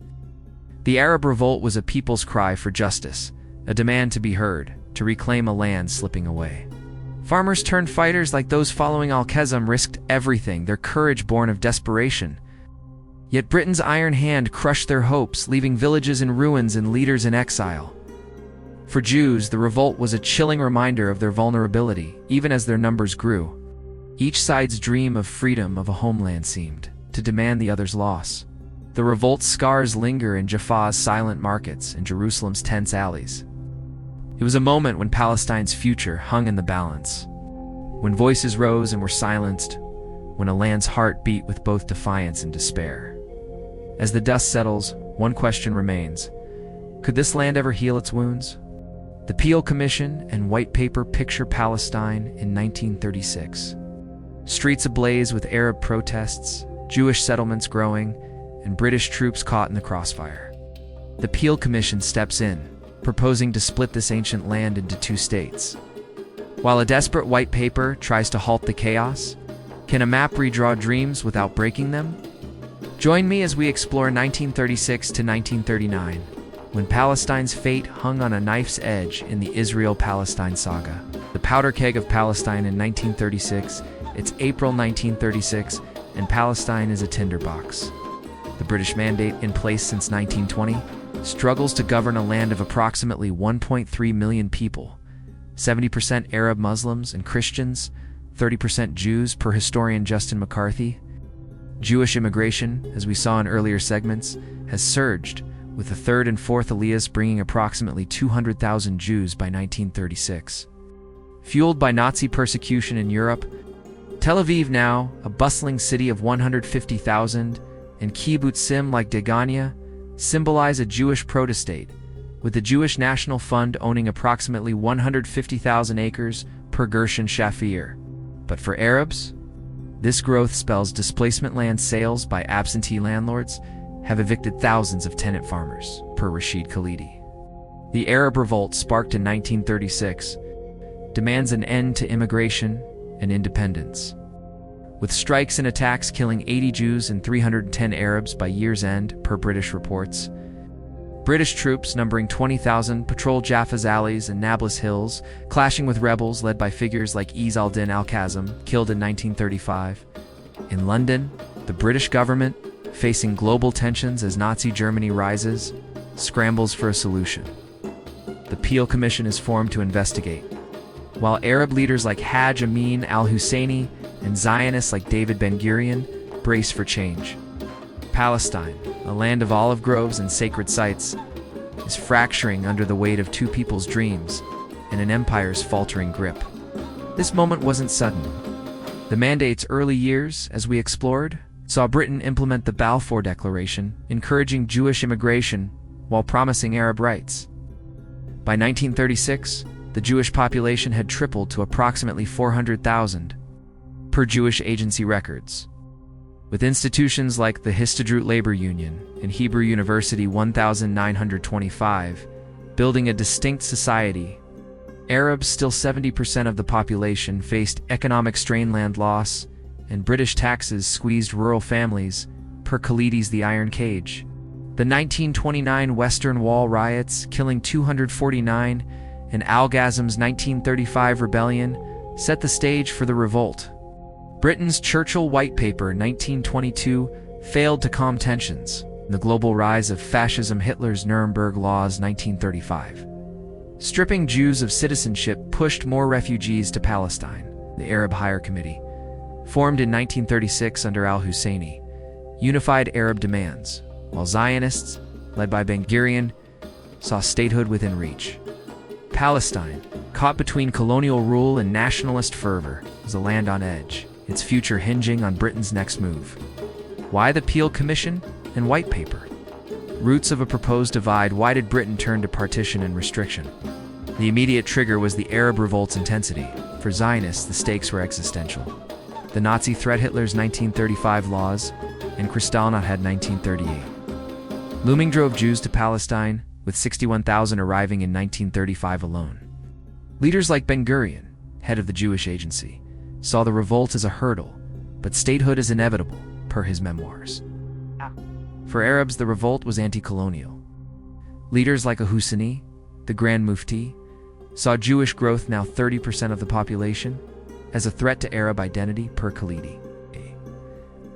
The Arab revolt was a people's cry for justice, a demand to be heard, to reclaim a land slipping away. Farmers turned fighters like those following Al-Qassam risked everything, their courage born of desperation. Yet Britain's iron hand crushed their hopes, leaving villages in ruins and leaders in exile. For Jews, the revolt was a chilling reminder of their vulnerability, even as their numbers grew. Each side's dream of freedom of a homeland seemed to demand the other's loss. The revolt's scars linger in Jaffa's silent markets and Jerusalem's tense alleys. It was a moment when Palestine's future hung in the balance, when voices rose and were silenced, when a land's heart beat with both defiance and despair. As the dust settles, one question remains. Could this land ever heal its wounds? The Peel Commission and White Paper picture Palestine in 1936. Streets ablaze with Arab protests, Jewish settlements growing, and British troops caught in the crossfire. The Peel Commission steps in, proposing to split this ancient land into 2 states. While a desperate White Paper tries to halt the chaos, can a map redraw dreams without breaking them? Join me as we explore 1936 to 1939, when Palestine's fate hung on a knife's edge in the Israel-Palestine saga. The powder keg of Palestine in 1936, it's April 1936, and Palestine is a tinderbox. The British Mandate, in place since 1920, struggles to govern a land of approximately 1.3 million people, 70% Arab Muslims and Christians, 30% Jews per historian Justin McCarthy. Jewish immigration, as we saw in earlier segments, has surged, with the third and fourth aliyahs bringing approximately 200,000 Jews by 1936. Fueled by Nazi persecution in Europe, Tel Aviv, now a bustling city of 150,000, and kibbutzim like Degania symbolize a Jewish protostate, with the Jewish National Fund owning approximately 150,000 acres per Gershon Shafir. But for Arabs, this growth spells displacement. Land sales by absentee landlords have evicted thousands of tenant farmers, per Rashid Khalidi. The Arab revolt, sparked in 1936, demands an end to immigration and independence. With strikes and attacks killing 80 Jews and 310 Arabs by year's end, per British reports. British troops, numbering 20,000, patrol Jaffa's alleys and Nablus hills, clashing with rebels led by figures like Izz al-Din al-Qassam, killed in 1935. In London, the British government, facing global tensions as Nazi Germany rises, scrambles for a solution. The Peel Commission is formed to investigate, while Arab leaders like Hajj Amin al-Husseini and Zionists like David Ben-Gurion brace for change. Palestine, a land of olive groves and sacred sites, is fracturing under the weight of 2 people's dreams and an empire's faltering grip. This moment wasn't sudden. The Mandate's early years, as we explored, saw Britain implement the Balfour Declaration, encouraging Jewish immigration while promising Arab rights. By 1936, the Jewish population had tripled to approximately 400,000, per Jewish Agency records. With institutions like the Histadrut Labor Union and Hebrew University 1925 building a distinct society, Arabs, still 70% of the population, faced economic strain. Land loss and British taxes squeezed rural families, per Khalidi's The Iron Cage. The 1929 Western Wall riots, killing 249, and Al-Ghazam's 1935 rebellion set the stage for the revolt. Britain's Churchill White Paper 1922 failed to calm tensions. The global rise of fascism, Hitler's Nuremberg Laws 1935. Stripping Jews of citizenship pushed more refugees to Palestine. The Arab Higher Committee, formed in 1936 under al-Husseini, unified Arab demands, while Zionists, led by Ben-Gurion, saw statehood within reach. Palestine, caught between colonial rule and nationalist fervor, was a land on edge, its future hinging on Britain's next move. Why the Peel Commission and White Paper? Roots of a proposed divide. Why did Britain turn to partition and restriction? The immediate trigger was the Arab revolt's intensity. For Zionists, the stakes were existential. The Nazi threat, Hitler's 1935 laws, and Kristallnacht had 1938. Looming drove Jews to Palestine, with 61,000 arriving in 1935 alone. Leaders like Ben-Gurion, head of the Jewish Agency, saw the revolt as a hurdle, but statehood is inevitable, per his memoirs. For Arabs, the revolt was anti-colonial. Leaders like Husseini, the Grand Mufti, saw Jewish growth, now 30% of the population, as a threat to Arab identity, per Khalidi.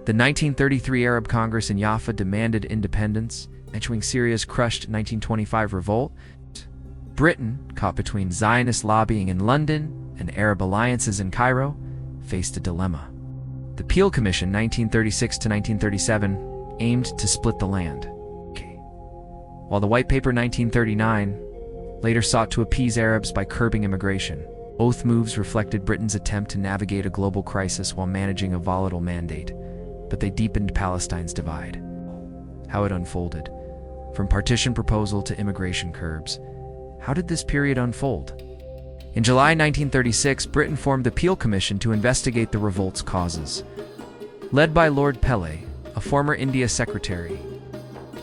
The 1933 Arab Congress in Jaffa demanded independence, echoing Syria's crushed 1925 revolt. Britain, caught between Zionist lobbying in London and Arab alliances in Cairo, faced a dilemma. The Peel Commission 1936 to 1937 aimed to split the land, while the White Paper 1939 later sought to appease Arabs by curbing immigration. Both moves reflected Britain's attempt to navigate a global crisis while managing a volatile mandate, but they deepened Palestine's divide. How it unfolded. From partition proposal to immigration curbs, how did this period unfold? In July 1936, Britain formed the Peel Commission to investigate the revolt's causes. Led by Lord Pele, a former India secretary,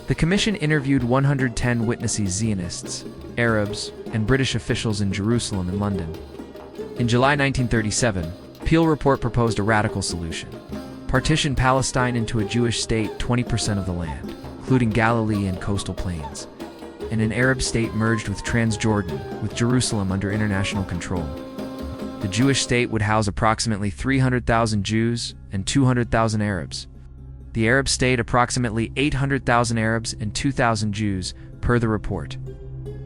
the commission interviewed 110 witnesses, Zionists, Arabs, and British officials in Jerusalem and London. In July 1937, Peel report proposed a radical solution. Partition Palestine into a Jewish state, 20% of the land, including Galilee and coastal plains, and an Arab state merged with Transjordan, with Jerusalem under international control. The Jewish state would house approximately 300,000 Jews and 200,000 Arabs. The Arab state approximately 800,000 Arabs and 2,000 Jews, per the report.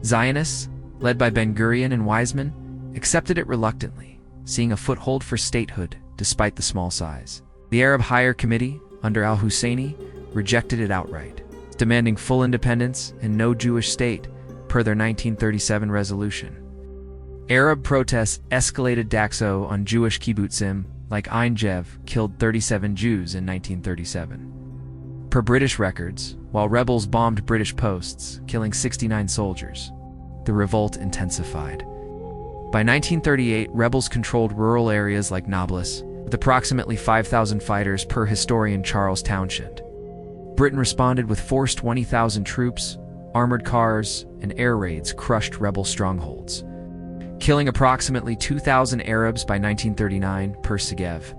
Zionists, led by Ben-Gurion and Weizmann, accepted it reluctantly, seeing a foothold for statehood despite the small size. The Arab Higher Committee, under al-Husseini, rejected it outright, demanding full independence and no Jewish state, per their 1937 resolution. Arab protests escalated. Daxo on Jewish kibbutzim, like Ein Gev, killed 37 Jews in 1937. Per British records, while rebels bombed British posts, killing 69 soldiers, the revolt intensified. By 1938, rebels controlled rural areas like Nablus, with approximately 5,000 fighters, per historian Charles Townshend. Britain responded with forced 20,000 troops, armored cars, and air raids crushed rebel strongholds, killing approximately 2,000 Arabs by 1939, per Segev.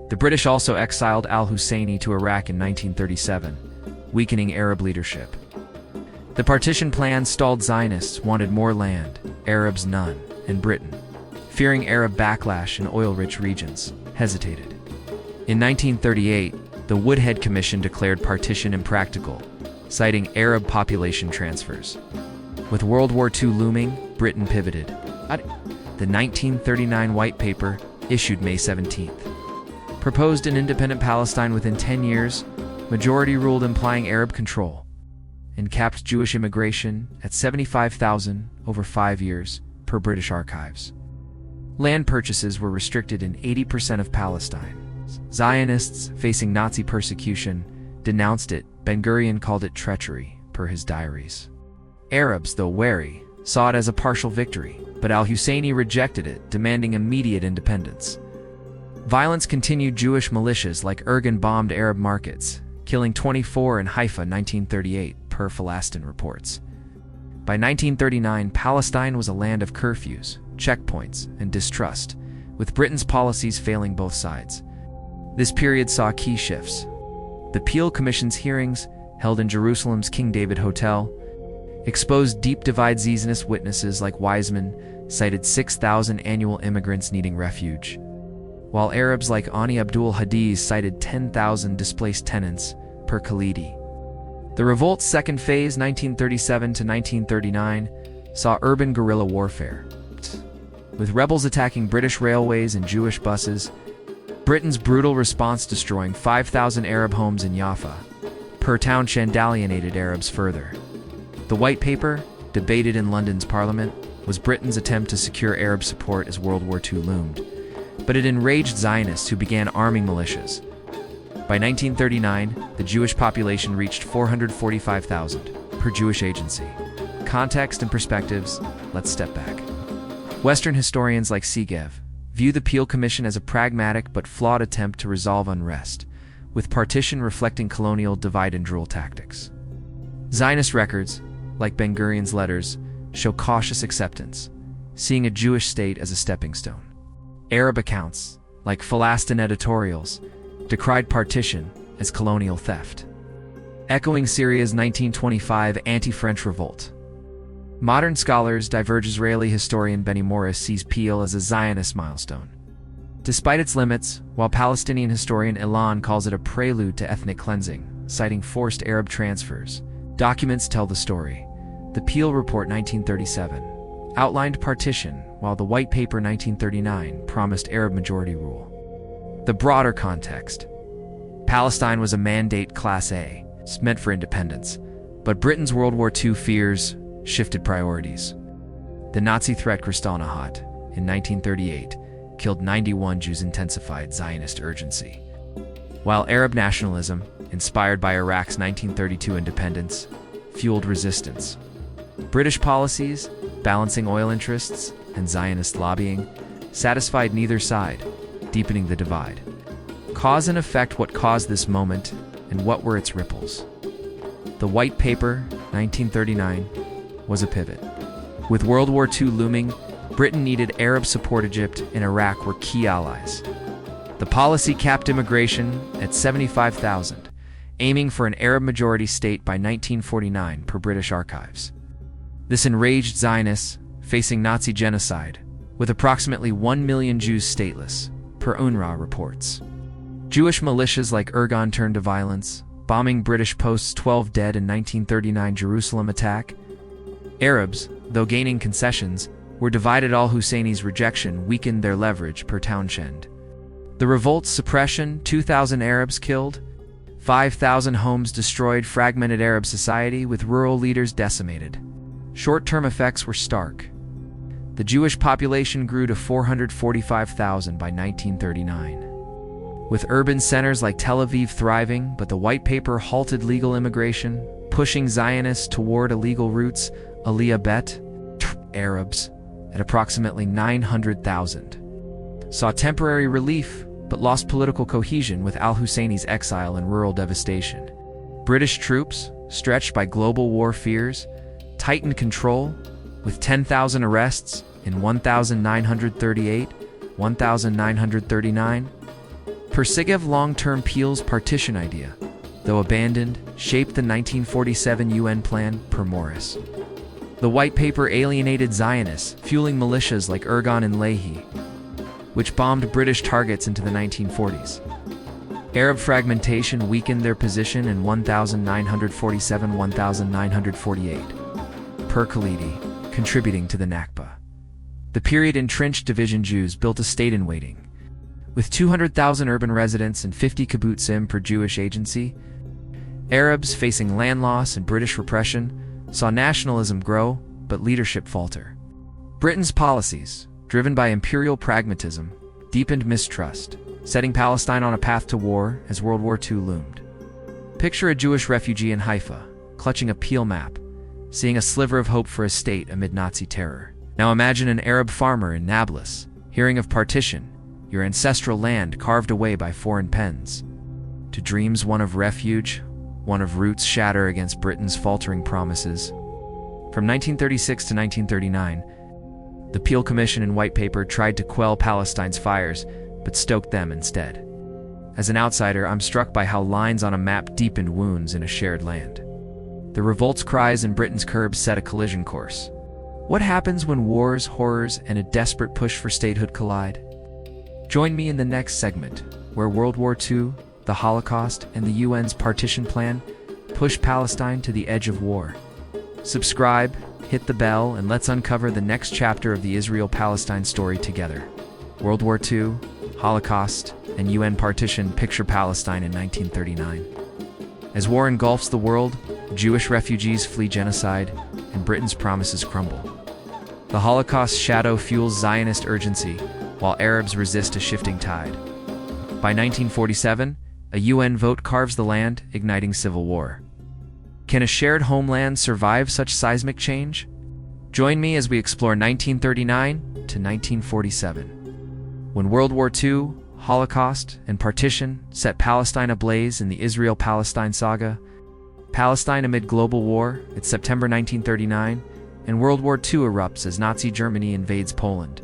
The British also exiled al-Husseini to Iraq in 1937, weakening Arab leadership. The partition plan stalled. Zionists wanted more land, Arabs none, and Britain, fearing Arab backlash in oil-rich regions, hesitated. In 1938, the Woodhead Commission declared partition impractical, citing Arab population transfers. With World War II looming, Britain pivoted. The 1939 White Paper, issued May 17th, proposed an independent Palestine within 10 years, majority ruled implying Arab control, and capped Jewish immigration at 75,000 over 5 years, per British archives. Land purchases were restricted in 80% of Palestine. Zionists, facing Nazi persecution, denounced it. Ben-Gurion called it treachery, per his diaries. Arabs, though wary, saw it as a partial victory, but al-Husseini rejected it, demanding immediate independence. Violence continued. Jewish militias like Irgun bombed Arab markets, killing 24 in Haifa 1938, per Falastin reports. By 1939, Palestine was a land of curfews, checkpoints, and distrust, with Britain's policies failing both sides. This period saw key shifts. The Peel Commission's hearings, held in Jerusalem's King David Hotel, exposed deep divide. Zionist witnesses like Wiseman cited 6,000 annual immigrants needing refuge, while Arabs like Ani Abdul Hadiz cited 10,000 displaced tenants per Khalidi. The Revolt's second phase, 1937 to 1939, saw urban guerrilla warfare, with rebels attacking British railways and Jewish buses. Britain's brutal response destroying 5,000 Arab homes in Jaffa per Townshend alienated Arabs further. The White Paper, debated in London's Parliament, was Britain's attempt to secure Arab support as World War II loomed, but it enraged Zionists who began arming militias. By 1939, the Jewish population reached 445,000 per Jewish Agency. Context and perspectives, let's step back. Western historians like Segev view the Peel Commission as a pragmatic but flawed attempt to resolve unrest, with Partition reflecting colonial divide-and-rule tactics. Zionist records, like Ben-Gurion's letters, show cautious acceptance, seeing a Jewish state as a stepping stone. Arab accounts, like Falastin editorials, decried partition as colonial theft, echoing Syria's 1925 anti-French revolt. Modern scholars diverge. Israeli historian Benny Morris sees Peel as a Zionist milestone, despite its limits, while Palestinian historian Ilan calls it a prelude to ethnic cleansing, citing forced Arab transfers. Documents tell the story. The Peel Report 1937 outlined partition, while the White Paper 1939 promised Arab majority rule. The broader context: Palestine was a mandate Class A, meant for independence, but Britain's World War II fears shifted priorities. The Nazi threat Kristallnacht in 1938 killed 91 Jews, intensified Zionist urgency, while Arab nationalism, inspired by Iraq's 1932 independence, fueled resistance. British policies, balancing oil interests and Zionist lobbying, satisfied neither side, deepening the divide. Cause and effect: what caused this moment, and what were its ripples? The White Paper, 1939, was a pivot. With World War II looming, Britain needed Arab support. Egypt and Iraq were key allies. The policy capped immigration at 75,000, aiming for an Arab-majority state by 1949 per British archives. This enraged Zionists, facing Nazi genocide, with approximately 1 million Jews stateless, per UNRWA reports. Jewish militias like Irgun turned to violence, bombing British posts. 12 dead in 1939 Jerusalem attack. Arabs, though gaining concessions, were divided. Al-Husseini's rejection weakened their leverage, per Townshend. The revolt's suppression: 2,000 Arabs killed, 5,000 homes destroyed, fragmented Arab society with rural leaders decimated. Short-term effects were stark. The Jewish population grew to 445,000 by 1939, with urban centers like Tel Aviv thriving, but the White Paper halted legal immigration, pushing Zionists toward illegal routes. Aliyah Bet, Arabs, at approximately 900,000, saw temporary relief but lost political cohesion with al-Husseini's exile and rural devastation. British troops, stretched by global war fears, tightened control, with 10,000 arrests in 1938, 1939. Per Segev, long-term Peel's partition idea, though abandoned, shaped the 1947 UN plan, per Morris. The White Paper alienated Zionists, fueling militias like Irgun and Lehi, which bombed British targets into the 1940s. Arab fragmentation weakened their position in 1947-1948, per Khalidi, contributing to the Nakba. The period entrenched division. Jews built a state in waiting, with 200,000 urban residents and 50 kibbutzim per Jewish Agency. Arabs, facing land loss and British repression, saw nationalism grow, but leadership falter. Britain's policies, driven by imperial pragmatism, deepened mistrust, setting Palestine on a path to war as World War II loomed. Picture a Jewish refugee in Haifa, clutching a Peel map, seeing a sliver of hope for a state amid Nazi terror. Now imagine an Arab farmer in Nablus, hearing of partition, your ancestral land carved away by foreign pens. To dreams one of refuge, one of roots shatter against Britain's faltering promises. From 1936 to 1939, the Peel Commission and White Paper tried to quell Palestine's fires, but stoked them instead. As an outsider, I'm struck by how lines on a map deepened wounds in a shared land. The revolt's cries and Britain's curbs set a collision course. What happens when wars, horrors, and a desperate push for statehood collide? Join me in the next segment, where World War II, the Holocaust, and the UN's Partition plan push Palestine to the edge of war. Subscribe, hit the bell, and let's uncover the next chapter of the Israel-Palestine story together. World War II, Holocaust, and UN Partition picture Palestine in 1939. As war engulfs the world, Jewish refugees flee genocide, and Britain's promises crumble. The Holocaust's shadow fuels Zionist urgency, while Arabs resist a shifting tide. By 1947, a UN vote carves the land, igniting civil war. Can a shared homeland survive such seismic change? Join me as we explore 1939 to 1947. When World War II, Holocaust, and Partition set Palestine ablaze in the Israel-Palestine saga, Palestine amid global war, it's September 1939, and World War II erupts as Nazi Germany invades Poland.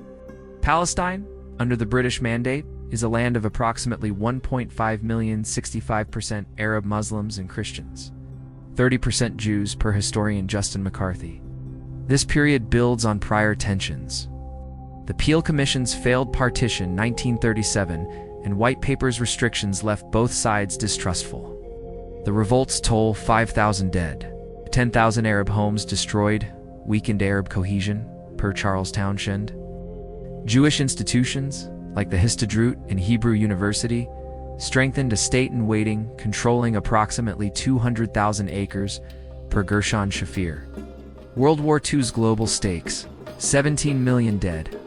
Palestine, under the British Mandate, is a land of approximately 1.5 million, 65% Arab Muslims and Christians, 30% Jews per historian Justin McCarthy. This period builds on prior tensions. The Peel Commission's failed partition 1937 and White Paper's restrictions left both sides distrustful. The revolts toll 5,000 dead, 10,000 Arab homes destroyed, weakened Arab cohesion, per Charles Townshend. Jewish institutions, like the Histadrut and Hebrew University, strengthened a state-in-waiting controlling approximately 200,000 acres, per Gershon Shafir. World War II's global stakes, 17 million dead,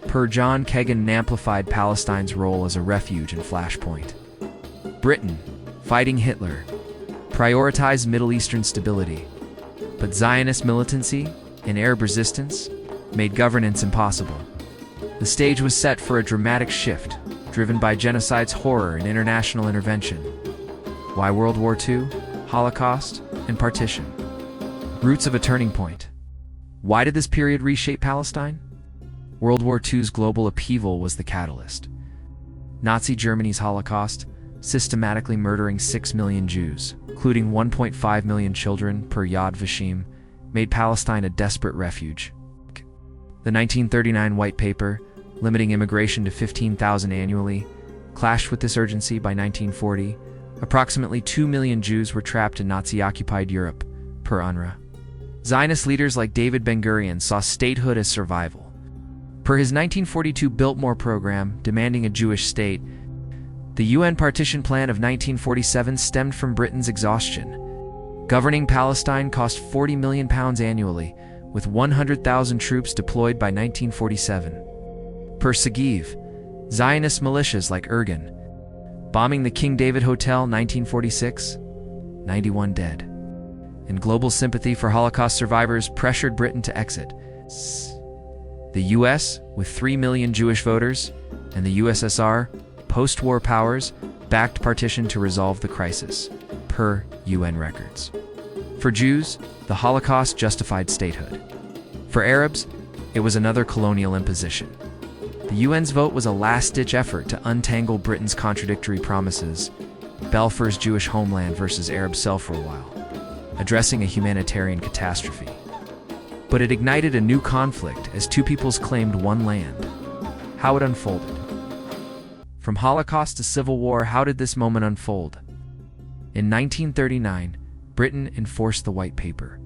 per John Kagan, amplified Palestine's role as a refuge and flashpoint. Britain, fighting Hitler, prioritized Middle Eastern stability, but Zionist militancy and Arab resistance made governance impossible. The stage was set for a dramatic shift, driven by genocide's horror and international intervention. Why World War II, Holocaust, and Partition? Roots of a turning point. Why did this period reshape Palestine? World War II's global upheaval was the catalyst. Nazi Germany's Holocaust, systematically murdering 6 million Jews, including 1.5 million children per Yad Vashem, made Palestine a desperate refuge. The 1939 White Paper, limiting immigration to 15,000 annually, clashed with this urgency. By 1940, approximately 2 million Jews were trapped in Nazi-occupied Europe, per UNRWA. Zionist leaders like David Ben-Gurion saw statehood as survival. Per his 1942 Biltmore program demanding a Jewish state, the UN Partition Plan of 1947 stemmed from Britain's exhaustion. Governing Palestine cost £40 million annually, with 100,000 troops deployed by 1947. Per Segev, Zionist militias like Irgun, bombing the King David Hotel 1946, 91 dead. And global sympathy for Holocaust survivors pressured Britain to exit. The US, with 3 million Jewish voters, and the USSR, post-war powers, backed partition to resolve the crisis, per UN records. For Jews, the Holocaust justified statehood. For Arabs, it was another colonial imposition. The UN's vote was a last-ditch effort to untangle Britain's contradictory promises, Balfour's Jewish homeland versus Arab self-rule, while addressing a humanitarian catastrophe. But it ignited a new conflict as two peoples claimed one land. How it unfolded. From Holocaust to Civil War, how did this moment unfold? In 1939, Britain enforced the White Paper,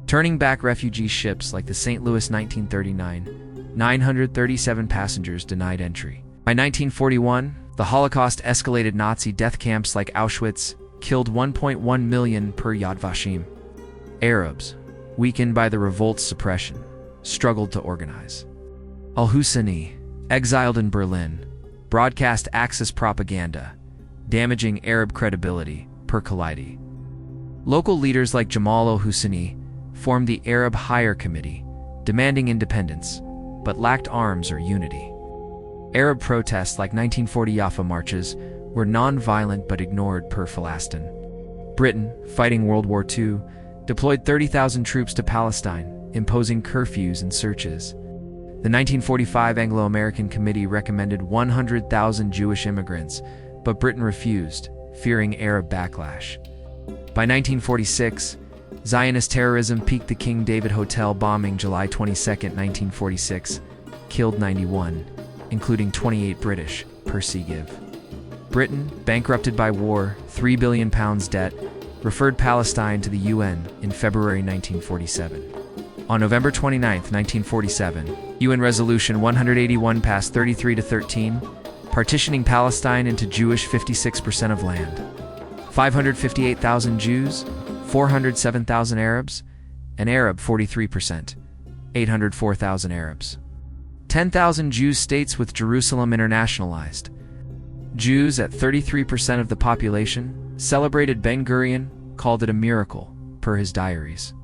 turning back refugee ships like the St. Louis 1939, 937 passengers denied entry. By 1941, the Holocaust escalated. Nazi death camps like Auschwitz killed 1.1 million per Yad Vashem. Arabs, weakened by the revolt's suppression, struggled to organize. Al-Husseini, exiled in Berlin, broadcast Axis propaganda, damaging Arab credibility, per Khalidi. Local leaders like Jamal al-Husseini formed the Arab Higher Committee, demanding independence, but lacked arms or unity. Arab protests like 1940 Jaffa marches were non-violent but ignored, per Falastin. Britain, fighting World War II, deployed 30,000 troops to Palestine, imposing curfews and searches. The 1945 Anglo-American Committee recommended 100,000 Jewish immigrants, but Britain refused, fearing Arab backlash. By 1946, Zionist terrorism peaked. The King David Hotel bombing July 22, 1946, killed 91, including 28 British, per Seagive. Britain, bankrupted by war, £3 billion debt, referred Palestine to the UN in February 1947. On November 29, 1947, UN Resolution 181 passed 33-13, partitioning Palestine into Jewish 56% of land, 558,000 Jews, 407,000 Arabs, and Arab 43%, 804,000 Arabs. 10,000 Jews states with Jerusalem internationalized. Jews at 33% of the population celebrated Ben-Gurion, called it a miracle, per his diaries.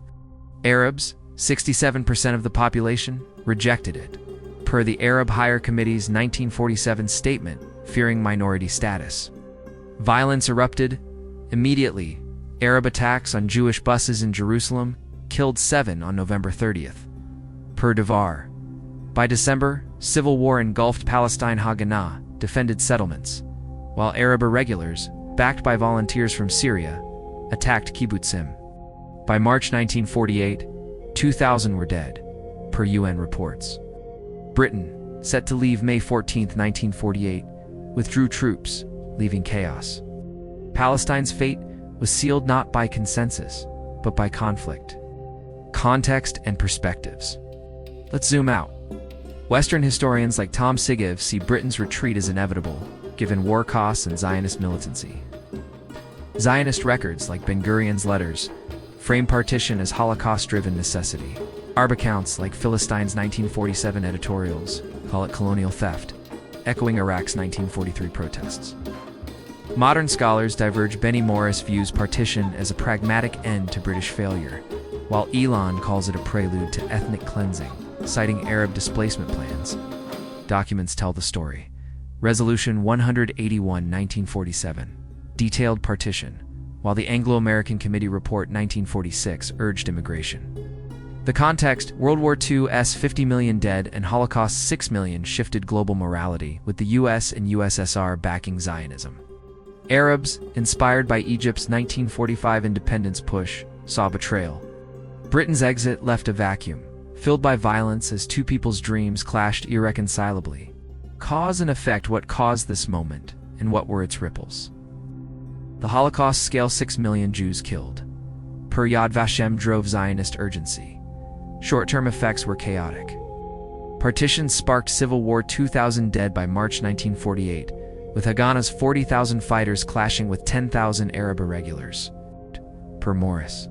Arabs, 67% of the population, rejected it, per the Arab Higher Committee's 1947 statement, fearing minority status. Violence erupted. Immediately, Arab attacks on Jewish buses in Jerusalem killed 7 on November 30th, per Devar. By December, civil war engulfed Palestine. Haganah defended settlements, while Arab irregulars, backed by volunteers from Syria, attacked kibbutzim. By March 1948, 2,000 were dead, per UN reports. Britain, set to leave May 14, 1948, withdrew troops, leaving chaos. Palestine's fate was sealed not by consensus, but by conflict. Context and perspectives. Let's zoom out. Western historians like Tom Seagive see Britain's retreat as inevitable, given war costs and Zionist militancy. Zionist records, like Ben-Gurion's letters, frame partition as Holocaust-driven necessity. Arab accounts, like Philistine's 1947 editorials, call it colonial theft, echoing Iraq's 1943 protests. Modern scholars diverge. Benny Morris views partition as a pragmatic end to British failure, while Elon calls it a prelude to ethnic cleansing, citing Arab displacement plans. Documents tell the story. Resolution 181, 1947, detailed partition, while the Anglo-American Committee Report 1946 urged immigration. The context: World War II's 50 million dead and Holocaust's 6 million shifted global morality, with the US and USSR backing Zionism. Arabs, inspired by Egypt's 1945 independence push, saw betrayal. Britain's exit left a vacuum, filled by violence as two people's dreams clashed irreconcilably. Cause and effect: what caused this moment, and what were its ripples? The Holocaust scale: 6 million Jews killed. Per Yad Vashem drove Zionist urgency. Short-term effects were chaotic. Partition sparked civil war: 2,000 dead by March 1948, with Haganah's 40,000 fighters clashing with 10,000 Arab irregulars. Per Morris.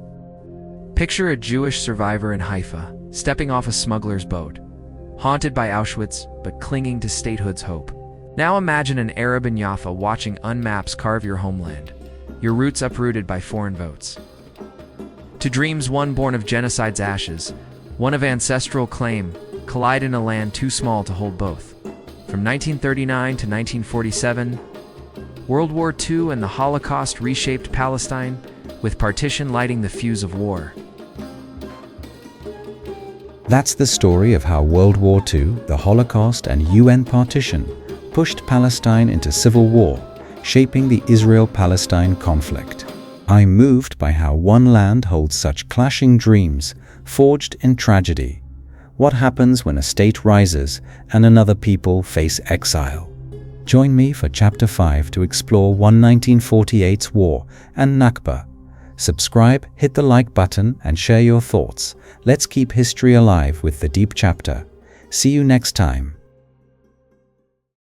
Picture a Jewish survivor in Haifa, stepping off a smuggler's boat, haunted by Auschwitz, but clinging to statehood's hope. Now imagine an Arab in Jaffa watching unmaps carve your homeland, your roots uprooted by foreign votes. To dreams one born of genocide's ashes, one of ancestral claim, collide in a land too small to hold both. From 1939 to 1947, World War II and the Holocaust reshaped Palestine, with partition lighting the fuse of war. That's the story of how World War II, the Holocaust, and UN partition pushed Palestine into civil war, shaping the Israel-Palestine conflict. I'm moved by how one land holds such clashing dreams, forged in tragedy. What happens when a state rises and another people face exile? Join me for Chapter 5 to explore 1948's war and Nakba. Subscribe, hit the like button, and share your thoughts. Let's keep history alive with the Deep Chapter. See you next time.